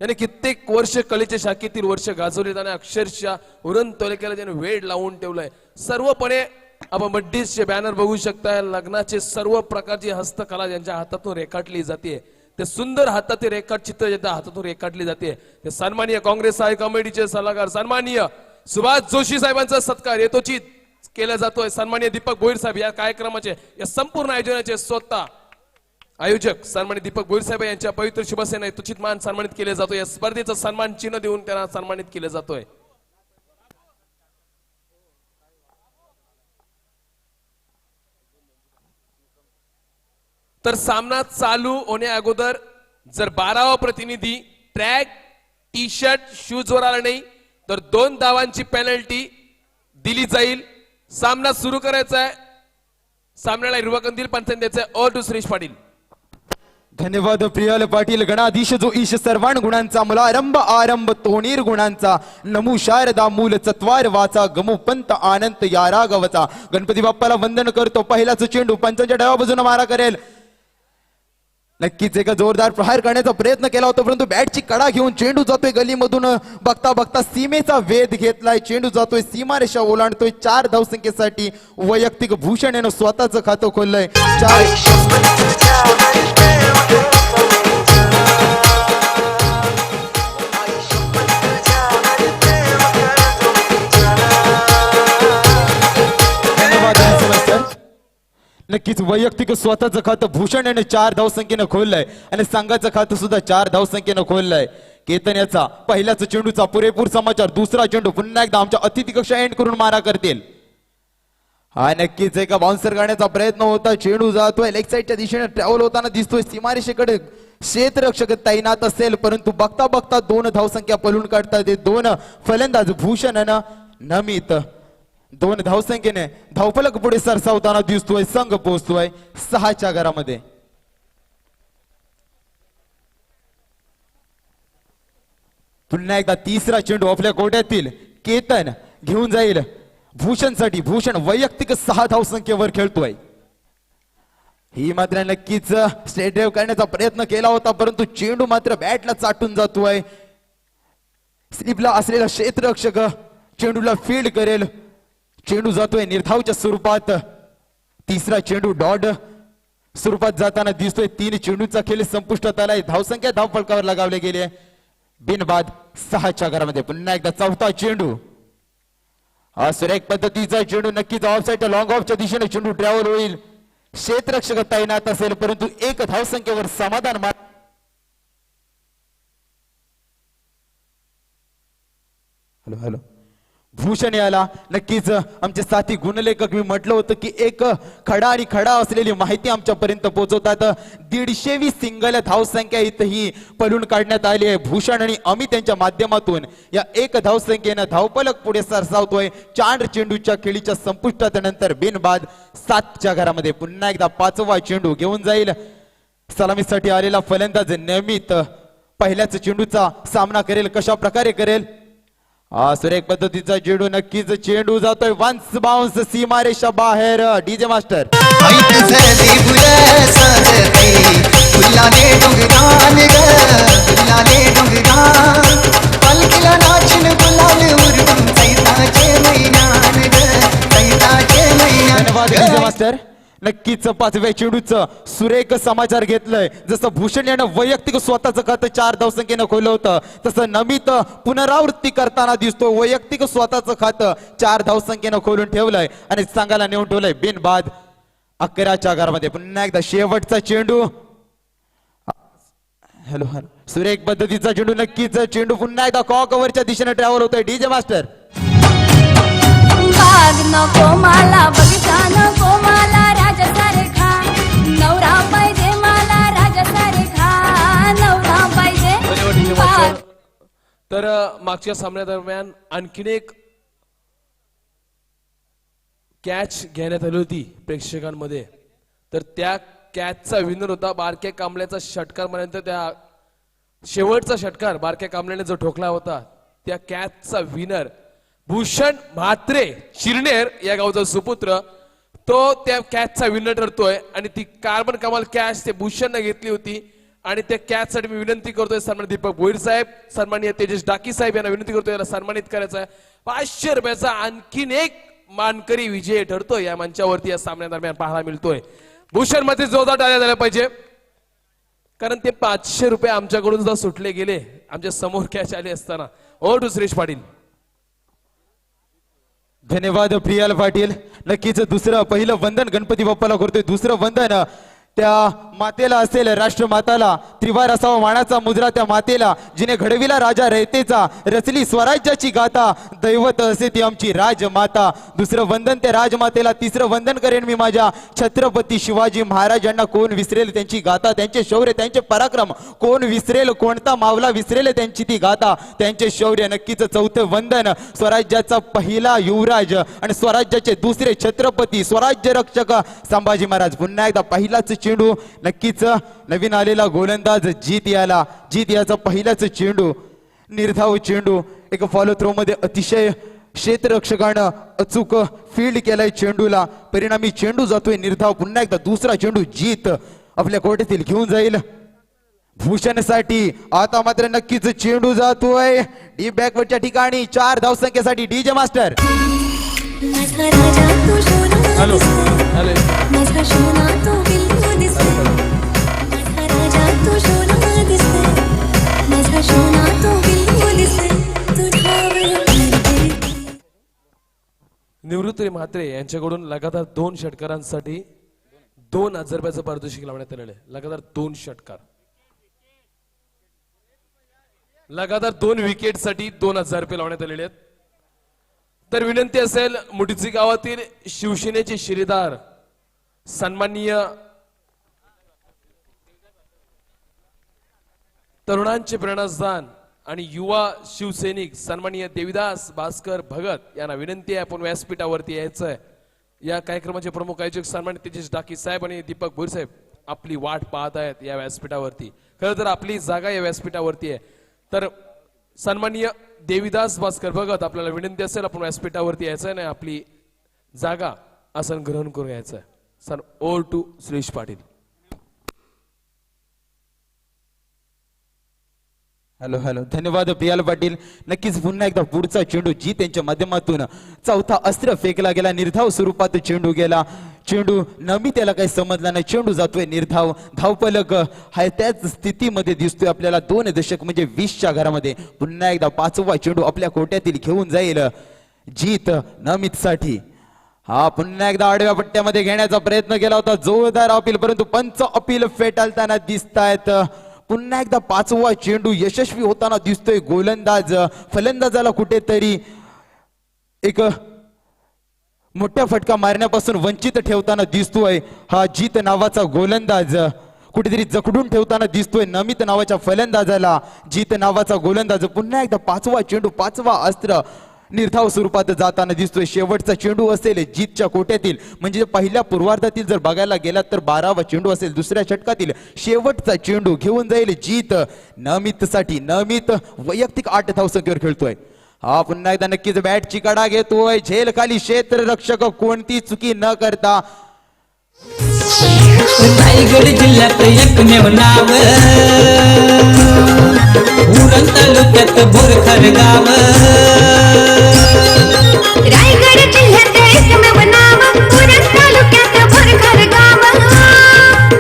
त्याने कित्येक वर्ष कलेच्या शाखेतील वर्ष गाजवले आणि अक्षरशः उरण तालुक्याला त्याने वेळ लावून ठेवलाय. सर्वपणे आपण बड्डीचे बॅनर बघू शकता. लग्नाचे सर्व प्रकारची हस्तकला ज्यांच्या हातातून रेखाटली जाते, ते सुंदर हातातील रेखाटचित्र ज्यांच्या हातातून रेखाटली जाते, ते सन्माननीय काँग्रेस हाय कमिटीचे सल्लागार सन्माननीय सुभाष जोशी साहेबांचा सत्कार यथोचित केला जातोय. सन्माननीय दीपक भोईर साहेब या कार्यक्रमाचे, या संपूर्ण आयोजनाचे स्वतः आयोजक सन्माननीय दीपक भोईर साहेब यांच्या पवित्र शिवसेना यथोचित मान सन्मानित केले जातोय. या स्पर्धेचं सन्मान चिन्ह देऊन त्यांना सन्मानित केले जातोय. तर सामना चालू होण्या अगोदर जर 12वा प्रतिनिधी ट्रॅक टी शर्ट शूज वर आला नाही तर 2 धावांची पेनल्टी दिली जाईल. सामना सुरू करायचा आहे. सामन्याला हिरवा कंदील पंचायत द्यायचा आहे. टू श्रीश पाटील. धन्यवाद प्रियाल पाटील. गणाधीश जो ईश सर्वान गुणांचा मुलारंभ आरंभ तोणीर गुणांचा नमू शारदा मूल चत्वार वाचा गमू पंत आनंद या रागवचा. गणपती बाप्पाला वंदन करतो. पहिलाच चेंडू पंचांच्या डाव्या बाजूने मारा करेल. नक्कीच एका जोरदार प्रहार करण्याचा प्रयत्न केला होता, परंतु बॅटची कडा घेऊन चेंडू जातोय गलीमधून. बघता बघता सीमेचा वेध घेतलाय. चेंडू जातोय सीमारेषा ओलांडतोय. 4 धावसंख्येसाठी वैयक्तिक भूषण यानं स्वतःचं खातं खोललंय. नक्कीच वैयक्तिक स्वतःचं खातं भूषण याने 4 धावसंख्येनं खोललंय आणि संघाचं खातं सुद्धा 4 धावसंख्येनं खोललंय. केतन याचा पहिल्याच चेंडूचा पुरेपूर समाचार. दुसरा चेंडू पुन्हा एकदा आमच्या अतिथी कक्ष एंड करून मारा करतील. हा नक्कीच एका बाउन्सर करण्याचा प्रयत्न होता. चेंडू जातोय लेग साईडच्या दिशेने ट्रॅव्हल होताना दिसतोय. सीमारेषेकडे क्षेत्ररक्षक तैनात असेल, परंतु बघता बघता 2 धावसंख्या पळून काढतात. 2 फलंदाज भूषण आणि नमित 2 धावसंख्येने धावफलक पुढे सरसावताना दिसतोय. संघ पोहोचतोय 6च्या घरामध्ये. पुन्हा एकदा तिसरा चेंडू आपल्या कोट्यातील केतन घेऊन जाईल भूषणसाठी. भूषण वैयक्तिक 6 धावसंख्येवर खेळतोय. ही मात्र नक्कीच स्ट्रेट ड्राइव्ह करण्याचा प्रयत्न केला होता, परंतु चेंडू मात्र बॅटला चाटून जातोय. स्लिपला असलेला क्षेत्ररक्षक चेंडूला फील्ड करेल. चेंडू जातोय निर्धावच्या स्वरूपात. तिसरा चेंडू डॉट स्वरूपात जाताना दिसतोय. 3 चेंडूचा खेळ संपुष्टात आलाय. धावसंख्या धावफलकावर लगावले गेले. बिनबाद 6च्या घरामध्ये. पुन्हा एकदा चौथा चेंडू. हा सुरेख पद्धतीचा चेंडू. नक्कीच ऑफ साईड लॉंग ऑफच्या दिशेने चेंडू ट्रॅव्हल होईल. क्षेत्ररक्षक तैनात असेल, परंतु 1 धावसंख्येवर समाधान मार. हॅलो हॅलो भूषण याला नक्कीच आमचे साथी गुणलेखक मी म्हटलं होतं की एक खडा आणि खडा असलेली माहिती आमच्यापर्यंत पोहोचवतात. 120वी सिंगल धावसंख्या इथंही पळून काढण्यात आली आहे. भूषण आणि अमित यांच्या माध्यमातून या 1 धावसंख्येनं धावफलक पुढे सरसावतोय. 4 चेंडूच्या खेळीच्या संपुष्टात नंतर बिनबाद 7च्या घरामध्ये. पुन्हा एकदा 5वा चेंडू घेऊन जाईल सलामीसाठी आलेला फलंदाज नियमित पहिल्याच चेंडूचा सामना करेल. कशा प्रकारे करेल? सुरेख पद्धतीचा चेंडू. नक्कीच चेंडू जातोय वन्स बाउन्स सीमारेषा बाहेर. DJ master. धन्यवाद डीजे मास्टर. नक्कीच 5व्या चेंडूचं सुरेख समाचार घेतलंय. जसं भूषण यानं वैयक्तिक स्वतःचं खातं 4 धावसंख्येनं खोललं होतं, तसं नमित पुनरावृत्ती करताना दिसतो. वैयक्तिक स्वतःचं खातं 4 धावसंख्येनं खोलून ठेवलंय आणि संघाला नेऊन ठेवलंय बिनबाद 11च्या घरामध्ये. पुन्हा एकदा शेवटचा चेंडू. हॅलो हॅलो सुरेख पद्धतीचा चेंडू. नक्कीच चेंडू पुन्हा एकदा कॉकवरच्या दिशेने ट्रॅव्हल होतोय. DJ master. बाग नको मला बगीचा नको मला राजा सारखा नवरा पाहिजे मला राजा सारखा नवरा पाहिजे. तर मागच्या सामन्यादरम्यान आणखीन एक कॅच घेण्यात आली होती प्रेक्षकांमध्ये. तर त्या कॅचचा विनर होता बारक्या कांबळ्याचा षटकार. म्हणून त्या शेवटचा षटकार बारक्या कांबळ्याने जो ठोकला होता त्या कॅचचा विनर भूषण म्हात्रे चिरनेर या गावचा सुपुत्र. तो त्या कॅचचा विनर ठरतोय आणि ती कार्बन कमाल कॅच ते भूषणने घेतली होती आणि त्या कॅच साठी मी विनंती करतोय सन्मानित दीपक भोईर साहेब, सन्माननीय तेजस डाकी साहेब यांना विनंती करतोय याला सन्मानित करायचं आहे. 500 रुपयाचा आणखीन एक मानकरी विजय ठरतोय या मंचावरती या सामन्यादरम्यान पाहायला मिळतोय. भूषण मध्ये जोरदार टाळ्या झाल्या पाहिजे, कारण ते 500 रुपये आमच्याकडून सुद्धा सुटले गेले आमच्या समोर कॅच आले असताना. ओ टू श्रेष पाटील. धन्यवाद प्रियाल पाटील. नक्कीच दुसरं पहिलं वंदन गणपती बाप्पाला करतोय, दुसरं वंदन त्या मातेला असेल, राष्ट्रमाताला. त्रिवार असावा मानाचा मुजरा त्या मातेला, जिने घडविला राजा रयतेचा, रचली स्वराज्याची गाथा, दैवत असे ती आमची राजमाता. दुसरं वंदन त्या राजमातेला. तिसरं वंदन करेन मी माझ्या छत्रपती शिवाजी महाराजांना. कोण विसरेल त्यांची गाथा, त्यांचे शौर्य, त्यांचे पराक्रम. कोण विसरेल, कोणता मावला विसरेल त्यांची ती गाथा, त्यांचे शौर्य. नक्कीच चौथं वंदन स्वराज्याचा पहिला युवराज आणि स्वराज्याचे दुसरे छत्रपती, स्वराज्य रक्षक संभाजी महाराज. पुन्हा एकदा पहिलाच चेंडू, नक्कीच नवीन आलेला गोलंदाज जीत याचा पहिलाच चेंडू, निर्धाव चेंडू. एक फॉलो थ्रो मध्ये अतिशय क्षेत्ररक्षकानं अचूक फील्ड केलाय चेंडूला, परिणामी चेंडू जातोय निर्धाव. पुन्हा एकदा दुसरा चेंडू जीत आपल्या कोर्टातील घेऊन जाईल भूषणसाठी. आता मात्र नक्कीच चेंडू जातोय डी बॅकवरच्या ठिकाणी. 4 धावसंख्येसाठी डीजे मास्टर. माझा राजा तू सोना हॅलो दिसतोय, हॅलो माझा सोना तू बिल्लू दिसतोय, माझा राजा तू सोना दिसतोय, माझा सोना तू बिल्लू दिसतोय, तुझ्यावर निवृत्ती म्हात्रे यांच्याकडून लगातार 2 षटकारांसाठी 2000 रुपयाचं पारितोषिक लावण्यात आलेलं आहे. लगातार 2 षटकार, लगातार 2 विकेट साठी 2000 रुपये लावण्यात आलेले आहेत. तर विनंती असेल मुठीची गावातील शिवसेनेचे शिलेदार सन्माननीय तरुणांचे प्रेरणास्थान आणि युवा शिवसैनिक सन्माननीय देविदास भास्कर भगत यांना विनंती आहे आपण व्यासपीठावरती यायचं आहे. या कार्यक्रमाचे प्रमुख आयोजक सन्माननीय तेजस डाकी साहेब आणि दीपक भोईर साहेब आपली वाट पाहत आहेत या व्यासपीठावरती. खरं तर आपली जागा या व्यासपीठावरती आहे. तर सन्माननीय देविदास भास्कर भगत आपल्याला विनंती असेल आपण व्यासपीठावरती यायचं आहे ना, आपली जागा आसन ग्रहण करून यायचं आहे. Sir over to Shrish Patil. Hello hello. धन्यवाद प्रियाल पाटील. नक्कीच पुन्हा एकदा पुढचा चेंडू जीत यांच्या माध्यमातून चौथा अस्त्र फेकला गेला, निर्धाव स्वरूपात चेंडू गेला. चेंडू नमी त्याला काही समजला नाही, चेंडू जातोय निर्धाव. धावपलक हा त्याच स्थितीमध्ये दिसतोय आपल्याला. 2 दशक म्हणजे 20च्या घरामध्ये. पुन्हा एकदा 5वा चेंडू आपल्या कोट्यातील घेऊन जाईल जीत नमित साठी. हा पुन्हा एकदा आडव्या पट्ट्यामध्ये घेण्याचा प्रयत्न केला होता, जोरदार अपील, परंतु पंच अपील फेटाळताना दिसतायत. पुन्हा एकदा 5वा चेंडू यशस्वी होताना दिसतोय. गोलंदाज फलंदाजाला कुठेतरी एक मोठ्या फटका मारण्यापासून वंचित ठेवताना दिसतोय. हा जीत नावाचा गोलंदाज कुठेतरी जखडून ठेवताना दिसतोय नमित नावाच्या फलंदाजाला. जीत नावाचा गोलंदाज पुन्हा एकदा 5वा चेंडू, 5वा अस्त्र निर्धाव स्वरूपात जाताना दिसतोय. शेवटचा चेंडू असेल जीतच्या कोट्यातील, म्हणजे पहिल्या पूर्वार्धातील जर बघायला गेलात तर 12वा चेंडू असेल. दुसऱ्या षटकातील शेवटचा चेंडू घेऊन जाईल जीत नमित साठी. नमित वैयक्तिक 8 धावसंख्येवर खेळतोय. हा पुन्हा एकदा नक्कीच बॅटची कडा घेतोय. झेल खाली क्षेत्ररक्षक कोणती चुकी न करता. रायगड जिल्ह्यात एकमेव नाव, उरण तालुक्यात बोरखर गाव. रायगड जिल्ह्यात एकमेव नाव, उरण तालुक्यात बोरखर गाव.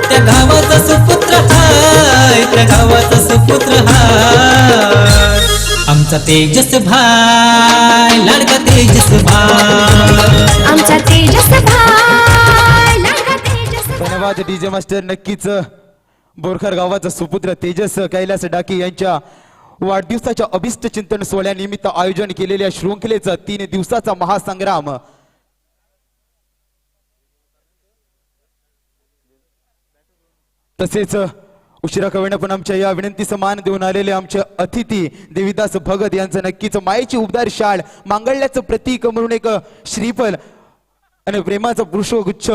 त्या गावाचा सुपुत्र हाय, त्या गावाचा सुपुत्र हाय, आमचा तेजस भाई, लाडका तेजस भाई, आमचा तेजस भाई, लाडका तेजस. धन्यवाद डीजे मास्टर. नक्कीच बोरखर गावाचा सुपुत्र तेजस कैलास डाके यांच्या वाढदिवसाच्या अभिष्ट चिंतन सोहळ्यानिमित्त आयोजन केलेल्या शृंखलेचा 3 दिवसाचा महासंग्राम तसेच उशिरा कळवणे पण आमच्या या विनंतीस मान देऊन आलेले आमचे अतिथी देविदास भगत यांचं नक्कीच मायेची उबदार शाळ, मांगल्याचं प्रतीक म्हणून एक श्रीफल आणि प्रेमाचा पुष्पगुच्छ,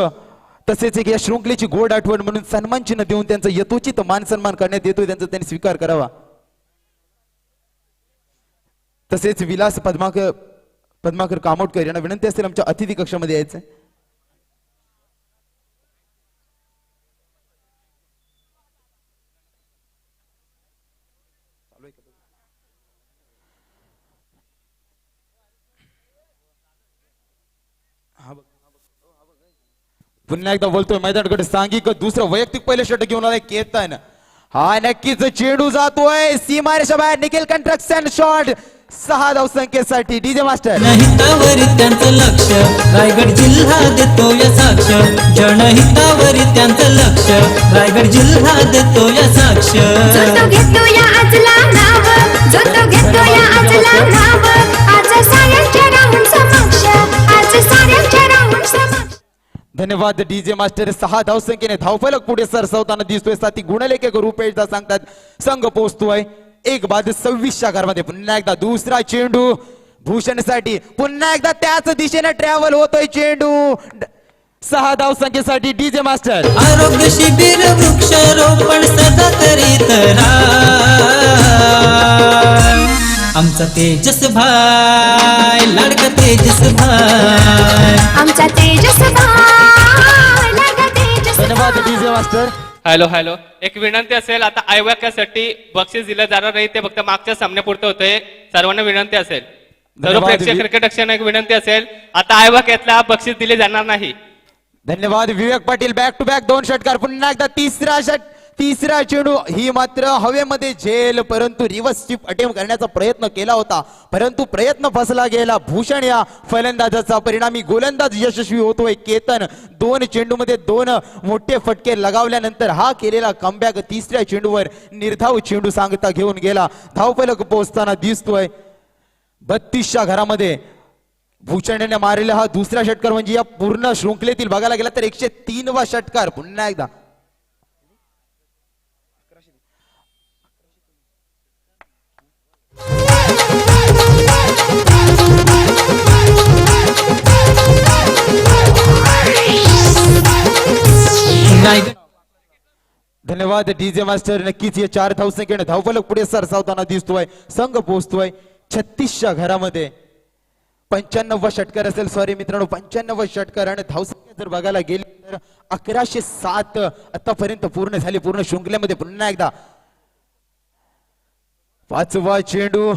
तसेच एक या शृंखलेची गोड आठवण म्हणून सन्मान चिन्ह देऊन त्यांचा यथोचित मान सन्मान करण्यात येतोय. त्यांचा त्यांनी स्वीकार करावा. तसेच विलास पद्माकर कामोटकर यांना विनंती असेल आमच्या अतिथी कक्षामध्ये यायचं. पुन्हा एकदा बोलतोय मैदानाकडे सांघिक दुसरं वैयक्तिक पहिलं षटक घेऊन आलाय केतन. हा नक्कीच चेंडू जातोय सीमारेषा बाहेर. निखिल कंस्ट्रक्शन शॉट 6 धावसंख्येसाठी डीजे मास्टर. जनहितावरी त्यांचं लक्ष रायगड जिल्हा देतो या साक्ष. जनहितावरी त्यांचं लक्ष रायगड जिल्हा देतो या साक्ष. जो तो घेतो या आजला नाव, जो तो घेतो या आजला नाव, आज साऱ्यांच्या राहून समक्ष, आज साऱ्यांच्या राहून समक्ष. धन्यवाद डीजे मास्टर. 6 धावसंख्येने धावफलक पुढे सरसावताना दिसतोय. साथी गुणलेखक रुपेशदा सांगतात संघ पोहोचतोय 1 बाद 26च्या घरामध्ये. पुन्हा एकदा दुसरा चेंडू भूषणसाठी. पुन्हा एकदा त्याच दिशेने ट्रॅव्हल होतोय चेंडू. 6 धावसंख्येसाठी डीजे मास्टर. आरोग्य शिबिर वृक्षारोपण सदा करीत राहा. आमचा तेजस भाई लाडका तेजस भाई. आमचा तेजस भाई लागा तेजस धन्यवाद डीजे मास्टर. हॅलो एक विनंती असेल, आता आयोगासाठी बक्षीस दिलं जाणार नाही, ते फक्त मागच्या सामन्यापुरतं होतंय. सर्वांना विनंती असेल, सर्व धन्यवाद. प्रेक्षक क्रिकेट रक्षण एक विनंती असेल, आता आयोगातला बक्षीस दिले जाणार नाही. धन्यवाद विवेक पाटील. बॅक टू बॅक 2 षटकार. पुन्हा एकदा तिसरा चेंडू. ही मात्र हवेमध्ये झेल, परंतु रिव्हर्स स्वीप अटेम्प्ट करण्याचा प्रयत्न केला होता, परंतु प्रयत्न फसला गेला. भूषण या फलंदाजाचा परिणामी गोलंदाज यशस्वी होतोय. केतन 2 चेंडूमध्ये 2 मोठे फटके लगावल्यानंतर हा केलेला कमबॅक तिसऱ्या चेंडूवर निर्धाव चेंडू सांगता घेऊन गेला. धावफलक पोहोचताना दिसतोय 32च्या घरामध्ये. भूषणाने मारलेला हा दुसरा षटकार म्हणजे या पूर्ण शृंखलेतील बघायला गेला तर 103वा षटकार. पुन्हा एकदा रायगड धन्यवाद डीजे मास्टर. नक्कीच या 4 धावसंख्येने धावफलक पुढे सरसावताना दिसतोय. संघ पोहोचतोय 36च्या घरामध्ये. 95 षटकार असेल, सॉरी मित्रांनो 95 षटकार. आणि धावसंख्या जर बघायला गेली तर 1107 आतापर्यंत पूर्ण झाली पूर्ण शृंखलेमध्ये. पुन्हा एकदा 5वा चेंडू.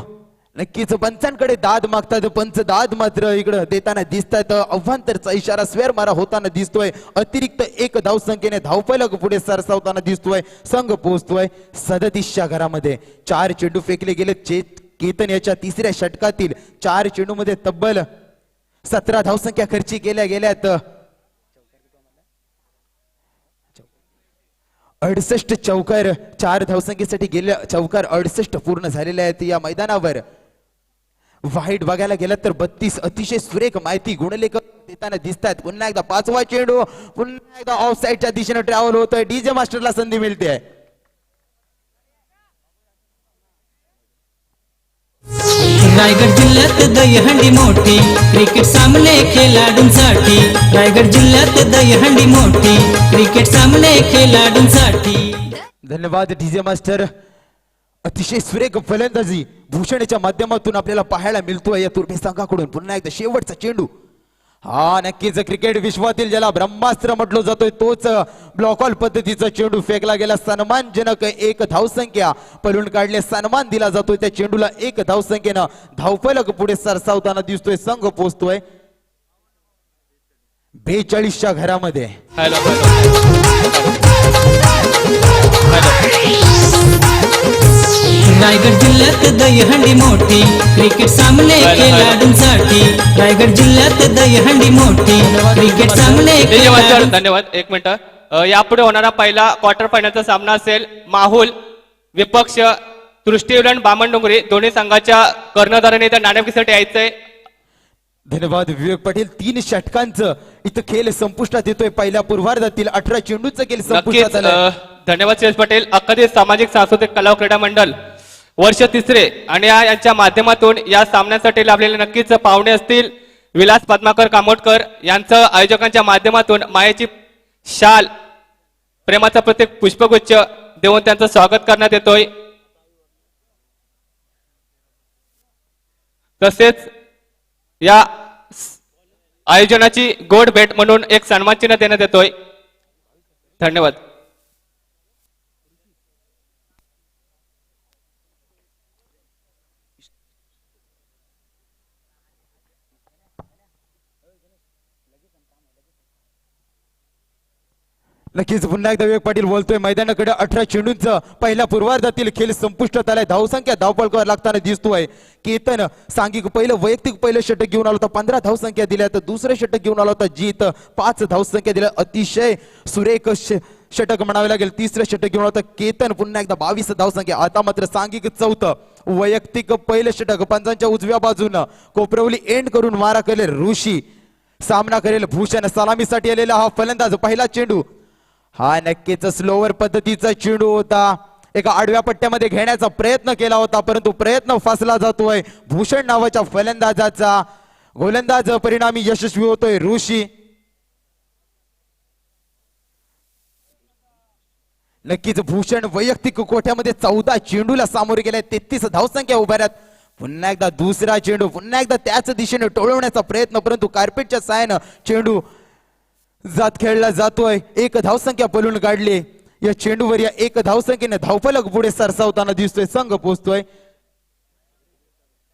नक्कीच पंचांकडे दाद मागतात, पंच दाद मात्र इकडे देताना दिसतात. अव्हांतरचा इशारा स्वेर मारा होताना दिसतोय. अतिरिक्त 1 धावसंख्येने धावफलक पुढे सरसावताना दिसतोय. संघ पोहोचतोय 37च्या घरामध्ये. 4 चेंडू फेकले गेले. केतन याच्या तिसऱ्या षटकातील 4 चेंडू मध्ये तब्बल 17 धावसंख्या खर्ची केल्या गेल्यात. 68 चौकार 4 धावसंख्येसाठी गेल्या चौकार 68 पूर्ण झालेले आहेत या मैदानावर. वाईट बघायला गेलं तर 32. अतिशय सुरेख माहिती गुणलेखक देताना दिसतात. पुन्हा एकदा 5वा चेंडू. पुन्हा एकदा ऑफ साईडच्या दिशेने ट्रॅव्हल होतोय. डीजे मास्टरला संधी मिळते. रायगड जिल्ह्यात दहीहंडी मोठी क्रिकेट सामने खेळाडूंसाठी. रायगड जिल्ह्यात दहीहंडी मोठी क्रिकेट सामने खेळाडूंसाठी. धन्यवाद डीजे मास्टर. अतिशय सुरेख फलंदाजी भूषणच्या माध्यमातून आपल्याला पाहायला मिळतोय या तुर्भे संघाकडून. पुन्हा एकदा शेवटचा चेंडू. हा नक्कीच क्रिकेट विश्वातील ज्याला ब्रह्मास्त्र म्हटलं जातोय तोच ब्लॉकऑल पद्धतीचा चेंडू फेकला गेला. सन्मानजनक 1 धावसंख्या पळून काढले. सन्मान दिला जातोय त्या चेंडूला. 1 धावसंख्येनं धावफलक पुढे सरसावताना दिसतोय. संघ पोहोचतोय 42च्या घरामध्ये. रायगड जिल्ह्यात दहीहंडी मोठी क्रिकेट सामने खेळाडूंसाठी. रायगड जिल्ह्यात दहीहंडी मोठी क्रिकेट सामने खेळाडूंसाठी. धन्यवाद. एक मिनिट. यापुढे होणारा पहिला क्वार्टर फायनलचा सामना असेल माहुल विपक्ष दृष्टीवलन बामणडोंगरी. दोन्ही संघाच्या कर्णधाराने इथं नाणेफेकीसाठी यायचंय. धन्यवाद विवेक पाटील. 3 षटकांचं इथं खेळ संपुष्टात येतोय. पहिल्या पूर्वार्धातील 18 चेंडूचं खेळ संपुष्टात नक्कीच. आलंय. धन्यवाद श्रेयस पटेल. अखदे सामाजिक सांस्कृतिक कला व क्रीडा मंडळ वर्ष 3 आणि यांच्या माध्यमातून या सामन्यासाठी लाभलेले नक्कीच पाहुणे असतील विलास पद्माकर कामोटकर यांचं आयोजकांच्या माध्यमातून मायेची शाल प्रेमाचा प्रत्येक पुष्पगुच्छ देऊन त्यांचं स्वागत करण्यात येतोय. तसेच या आयोजनाची गोड भेट म्हणून एक सन्मान चिन्ह देण्यात येतोय. धन्यवाद. नक्कीच पुन्हा एकदा विवेक पाटील बोलतोय मैदानाकडे 18 चेंडूंचं पहिल्या पूर्वार्धातील खेळ संपुष्टात आलाय. धावसंख्या धावपळकर लागताना दिसतोय. केतन सांघिक वैयक्तिक षटक घेऊन आला होता, 15 धावसंख्या दिल्या. तर दुसरं षटक घेऊन आला होता जीत, 5 धावसंख्या दिल्या. अतिशय सुरेख षटक म्हणावे लागेल. तिसरं षटक घेऊन आला होता केतन, पुन्हा एकदा 22 धावसंख्या. आता मात्र सांघिक चौथं वैयक्तिक पहिलं षटक पंचांच्या उजव्या बाजूनं कोपरवली एंड करून मारा करेल ऋषी, सामना करेल भूषण. सलामीसाठी आलेला हा फलंदाज. पहिला चेंडू हा नक्कीच स्लोवर पद्धतीचा चेंडू होता. एका आडव्या पट्ट्यामध्ये घेण्याचा प्रयत्न केला होता, परंतु प्रयत्न फासला जातोय भूषण नावाच्या फलंदाजाचा. गोलंदाज परिणामी यशस्वी होतोय ऋषी. नक्कीच भूषण वैयक्तिक कोठ्यामध्ये 14 चेंडूला सामोरे गेलाय. 33 धावसंख्या उभारत. पुन्हा एकदा दुसरा चेंडू, पुन्हा एकदा त्याच दिशेने टोळवण्याचा प्रयत्न, परंतु कार्पेटच्या साहाय्यानं चेंडू जात खेळला जातोय. 1 धावसंख्या पळून काढली. या चेंडूवर या 1 धावसंख्येने धावफलक पुढे सरसावताना दिसतोय. संघ पोहोचतोय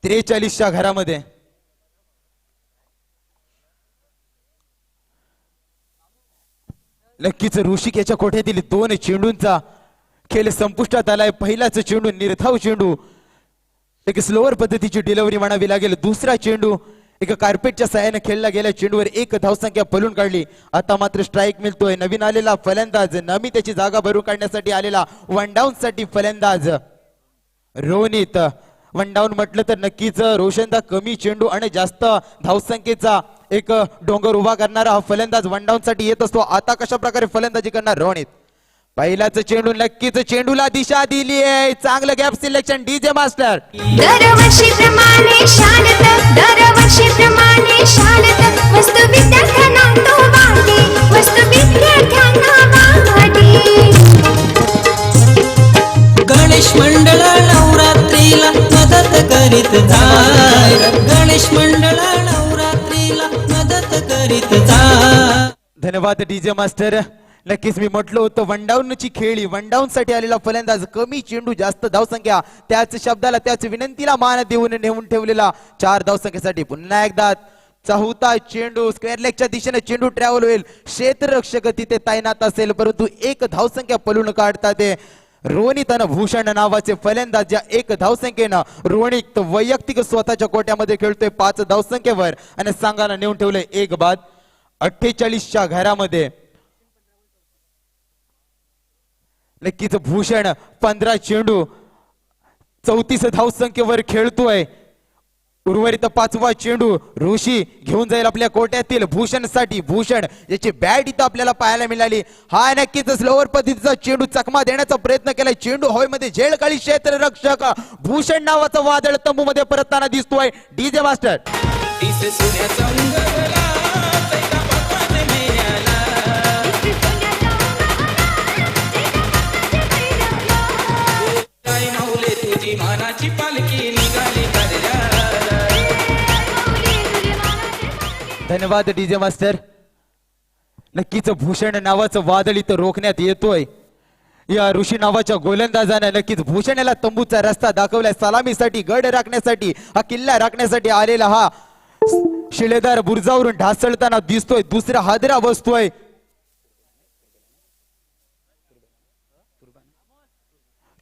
43च्या घरामध्ये. नक्कीच ऋषिकेच्या कोठ्यातील 2 चेंडूंचा खेळ संपुष्टात आलाय. पहिलाच चेंडू निर्धाव चेंडू, एक स्लोअर पद्धतीची डिलिव्हरी म्हणावी लागेल. दुसरा चेंडू एक कार्पेटच्या साहाय्याने खेळला गेल्या चेंडूवर 1 धावसंख्या पळून काढली. आता मात्र स्ट्राईक मिळतोय. नवीन आलेला फलंदाज नमी त्याची जागा भरून काढण्यासाठी आलेला वन डाऊन साठी फलंदाज रोनित. वन डाऊन म्हटलं तर नक्कीच रोशनदा कमी चेंडू आणि जास्त धावसंख्येचा एक डोंगर उभा करणारा हा फलंदाज वन डाऊन साठी येत असतो. आता कशा प्रकारे फलंदाजी करणार रोनित. पहिलाच चेंडू, नक्कीच चेंडूला दिशा दिली आहे. चांगलं गॅप सिलेक्शन डीजे मास्टर. दरवर्षीप्रमाणे शाळेत दरवर्षीप्रमाणे शाळेत वस्तू विद्यार्थ्यांना तो वाटे वस्तू विद्यार्थ्यांना वाटे. गणेश मंडळ नवरात्रीला मदत करीत जाय. गणेश मंडळ नवरात्रीला मदत करीत जाय. धन्यवाद डीजे मास्टर. नक्कीच मी म्हटलं होतं वनडाऊनची खेळी. वनडाऊन साठी आलेला फलंदाज, कमी चेंडू जास्त धावसंख्या. त्याच शब्दाला त्याच विनंतीला मान देऊन नेऊन ठेवलेला 4 धावसंख्येसाठी. पुन्हा एकदा चौथा चेंडू स्क्वेअर लेगच्या दिशेने चेंडू ट्रॅव्हल होईल. क्षेत्ररक्षक तिथे तैनात असेल, परंतु 1 धावसंख्या पळून काढतात ते रोनित आणि भूषण नावाचे फलंदाज. या 1 धावसंख्येनं रोनित वैयक्तिक स्वतःच्या कोट्यामध्ये खेळतोय 5 धावसंख्येवर आणि संघाला नेऊन ठेवलंय 1 बाद. 48च्या घरामध्ये. नक्कीच भूषण 15 चेंडू 34 धावसंख्येवर खेळतोय. उर्वरित 5वा चेंडू ऋषी घेऊन जाईल आपल्या कोट्यातील भूषण साठी. भूषण याची बॅट इथं आपल्याला पाहायला मिळाली. हा नक्कीच स्लोअर पद्धतीचा चेंडू चकमा देण्याचा प्रयत्न केलाय. चेंडू हवेमध्ये झेलकाळी क्षेत्ररक्षक भूषण नावाचा वादळ तंबू मध्ये परतताना दिसतोय डीजे मास्टर. धन्यवाद डीजे मास्टर. नक्कीच भूषण नावाचं वादळ इथं रोखण्यात येतोय. या ऋषी नावाच्या गोलंदाजाने नक्कीच भूषण याला तंबूचा रस्ता दाखवलाय. सलामीसाठी, गड राखण्यासाठी, हा किल्ला राखण्यासाठी आलेला हा शिलेदार बुर्जावरून ढासळताना दिसतोय. दुसरा हादरा बसतोय.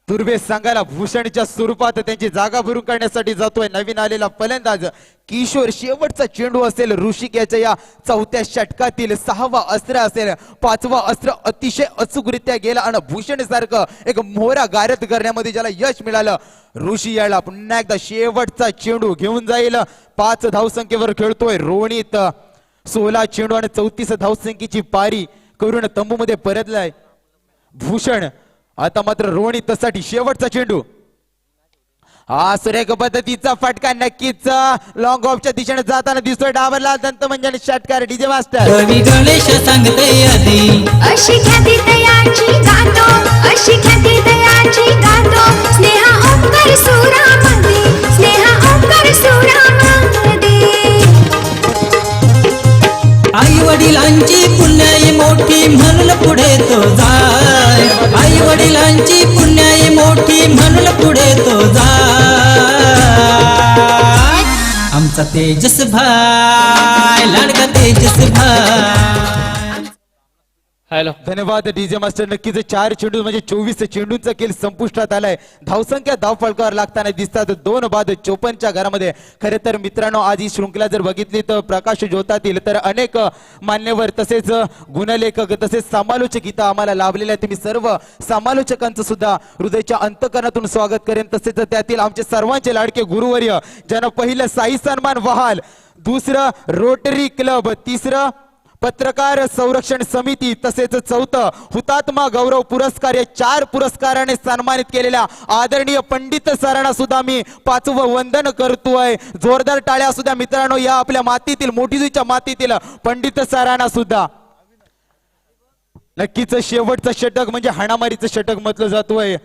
तुर्बे संघाला भूषणच्या स्वरूपात त्यांची जागा भरून काढण्यासाठी जातोय नवीन आलेला फलंदाज किशोर. शेवटचा चेंडू असेल ऋषिकेच्या या 4थ्या षटकातील. 6वा अस्त्र असेल. 5वा अस्त्र अतिशय अचूकरित्या गेला आणि भूषण सारखं एक मोहरा गारद करण्यामध्ये ज्याला यश मिळालं. ऋषी याला पुन्हा एकदा शेवटचा चेंडू घेऊन जाईल. 5 धावसंख्येवर खेळतोय रोनित. 16 चेंडू आणि 34 धावसंख्येची पारी करून तंबूमध्ये परतलाय भूषण. आता मात्र रोनित साठी शेवटचा चेंडू. हा सुरेख पद्धतीचा फटका नक्कीच लॉंग ऑफच्या दिशेने जाताना दिसतोय. डावरला दंत म्हणजे षटकार डीजे मास्टर. कवी गणेश सांगते आधी अशी ख्याती दयाची गातो अशी ख्याती दयाची गातो. स्नेहा ओंकार सुरामध्ये स्नेहा ओंकार सुरामध्ये. आई वडिलांची पुण्याई मोठी म्हणून पुढे तो जाय. आई वडिलांची पुण्याई मोठी म्हणून पुढे तो जाय. आमचा तेजस भाई लाडका तेजस भाई. हॅलो धन्यवाद डीजे मास्टर. नक्कीच 4 चेंडू म्हणजे 24 चेंडूंचा खेळ संपुष्टात आलाय. धावसंख्या धावफलकावर लागताना दिसतात 2 बाद 54च्या घरामध्ये. खरे तर मित्रांनो, आज ही शृंखला जर बघितली तर प्रकाश ज्योतातील तर अनेक मान्यवर तसेच गुणलेखक तसेच समालोचक इथं आम्हाला लाभलेले आहेत. मी सर्व समालोचकांचं सुद्धा हृदयाच्या अंतकरणातून स्वागत करेन. तसेच त्यातील आमचे सर्वांचे लाडके गुरुवर्य ज्यांना पहिलं शाही सन्मान वहाल, दुसरं रोटरी क्लब, तिसरं पत्रकार संरक्षण समिती तसेच चौथं हुतात्मा गौरव पुरस्कार या 4 पुरस्काराने सन्मानित केलेल्या आदरणीय पंडित सरांना सुद्धा मी 5वं वंदन करतोय. जोरदार टाळ्या सुद्धा मित्रांनो या आपल्या मातीतील मोठीच्या मातीतील पंडित सरांना सुद्धा. नक्कीच शेवटचं षटक म्हणजे हाणामारीचं षटक म्हटलं जातोय.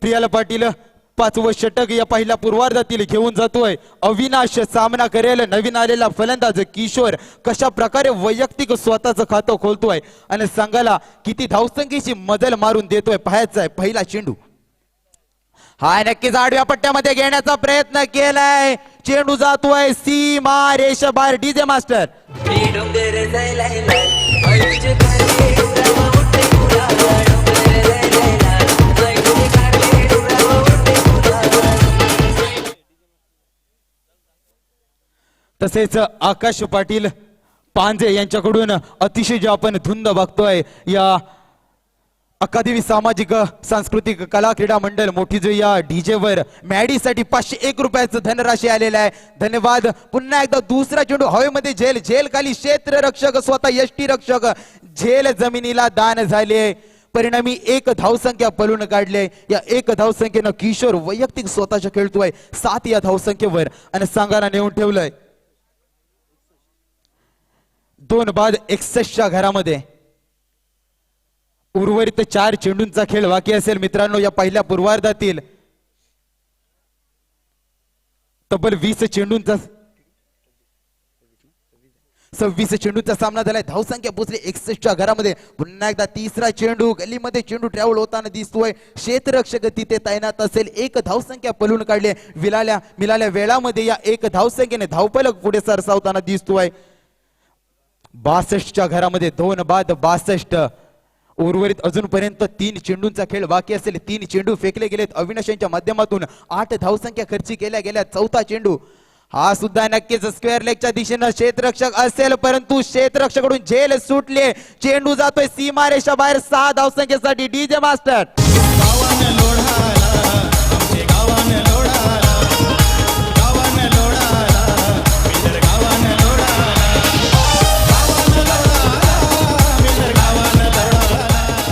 प्रियाला पाटील 5वं षटक या पहिल्या पूर्वार्धातील घेऊन जातोय. अविनाश सामना करेल. नवीन आलेला फलंदाज किशोर कशा प्रकारे वैयक्तिक स्वतःचं खातं खोलतोय आणि संघाला किती धावसंख्येची मजल मारून देतोय पाहायचा आहे. पहिला चेंडू हा नक्कीच आडव्या पट्ट्यामध्ये घेण्याचा प्रयत्न केलाय. चेंडू जातोय सीमा रेषेबाहेर. डीजे मास्टर तसेच आकाश पाटील पांजे यांच्याकडून अतिशय जे आपण धुंद बघतोय या अकादमी सामाजिक सांस्कृतिक कला क्रीडा मंडळ मोठी जो या डीजे वर मॅडीसाठी 501 रुपयाचं धनराशी आलेलं आहे. धन्यवाद. पुन्हा एकदा दुसरा चेंडू हवेमध्ये झेल, झेल खाली क्षेत्ररक्षक स्वतः यष्टी रक्षक झेल जमिनीला दान झाले. परिणामी 1 धावसंख्या पळून काढले. या 1 धावसंख्येनं किशोर वैयक्तिक स्वतःच्या खेळतोय 7 या धावसंख्येवर आणि संघाला नेऊन ठेवलंय 2 बाद 61च्या घरामध्ये. उर्वरित 4 चेंडूंचा खेळ बाकी असेल मित्रांनो. या पहिल्या पूर्वार्धातील तब्बल 20 चेंडूंचा 26 चेंडूंचा सामना झालाय. धावसंख्या पोहोचली 61च्या घरामध्ये. पुन्हा एकदा तिसरा चेंडू गल्लीमध्ये चेंडू ट्रॅव्हल होताना दिसतोय. क्षेत्ररक्षक तिथे तैनात असेल. 1 धावसंख्या पळून काढली. मिळाल्या वेळामध्ये या 1 धावसंख्येने धावफलक पुढे सरसावताना दिसतोय. 62च्या घरामध्ये 2 बाद 62. उर्वरित अजूनपर्यंत 3 चेंडूंचा खेळ बाकी असेल. 3 चेंडू फेकले गेलेत. अविनाश यांच्या माध्यमातून 8 धावसंख्या खर्ची केल्या गेल्या. 4था चेंडू हा सुद्धा नक्कीच स्क्वेअर लेगच्या दिशेनं क्षेत्ररक्षक असेल परंतु क्षेत्ररक्षकडून झेल सुटले. चेंडू जातोय सीमारेषा बाहेर 6 धावसंख्येसाठी. डीजे मास्टर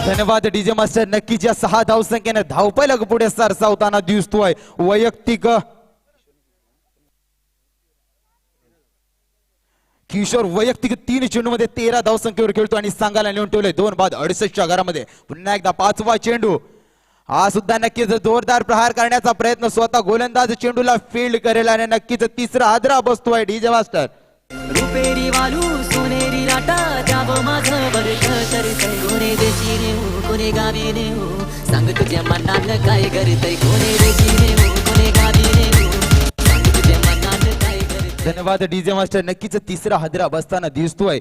धन्यवाद डीजे मास्टर. नक्कीच या 6 धावसंख्येने धावफलक पुढे सरसावताना दिसतोय. वैयक्तिक किशोर वैयक्तिक 3 चेंडूमध्ये 13 धावसंख्येवर खेळतो आणि संघाला नेऊन ठेवले 2 बाद 68च्या घरामध्ये. पुन्हा एकदा 5वा चेंडू हा सुद्धा नक्कीच जोरदार प्रहार करण्याचा प्रयत्न स्वतः गोलंदाज चेंडूला फील्ड करेल आणि नक्कीच तिसरा हादरा बसतोय. डीजे मास्टर रुपेरी वालू सोनेरी लाटा जाव माझं वर्ष करतय. कोणे देशीने हो कोणे गावीने हो सांग तुझ्या मनानं काय करतय. कोणे देशीने हो कोणे गावीने हो सांग तुझ्या मनानं काय करतय. धन्यवाद डीजे मास्टर. नक्कीच तिसरा हादरा बसताना दिसतोय.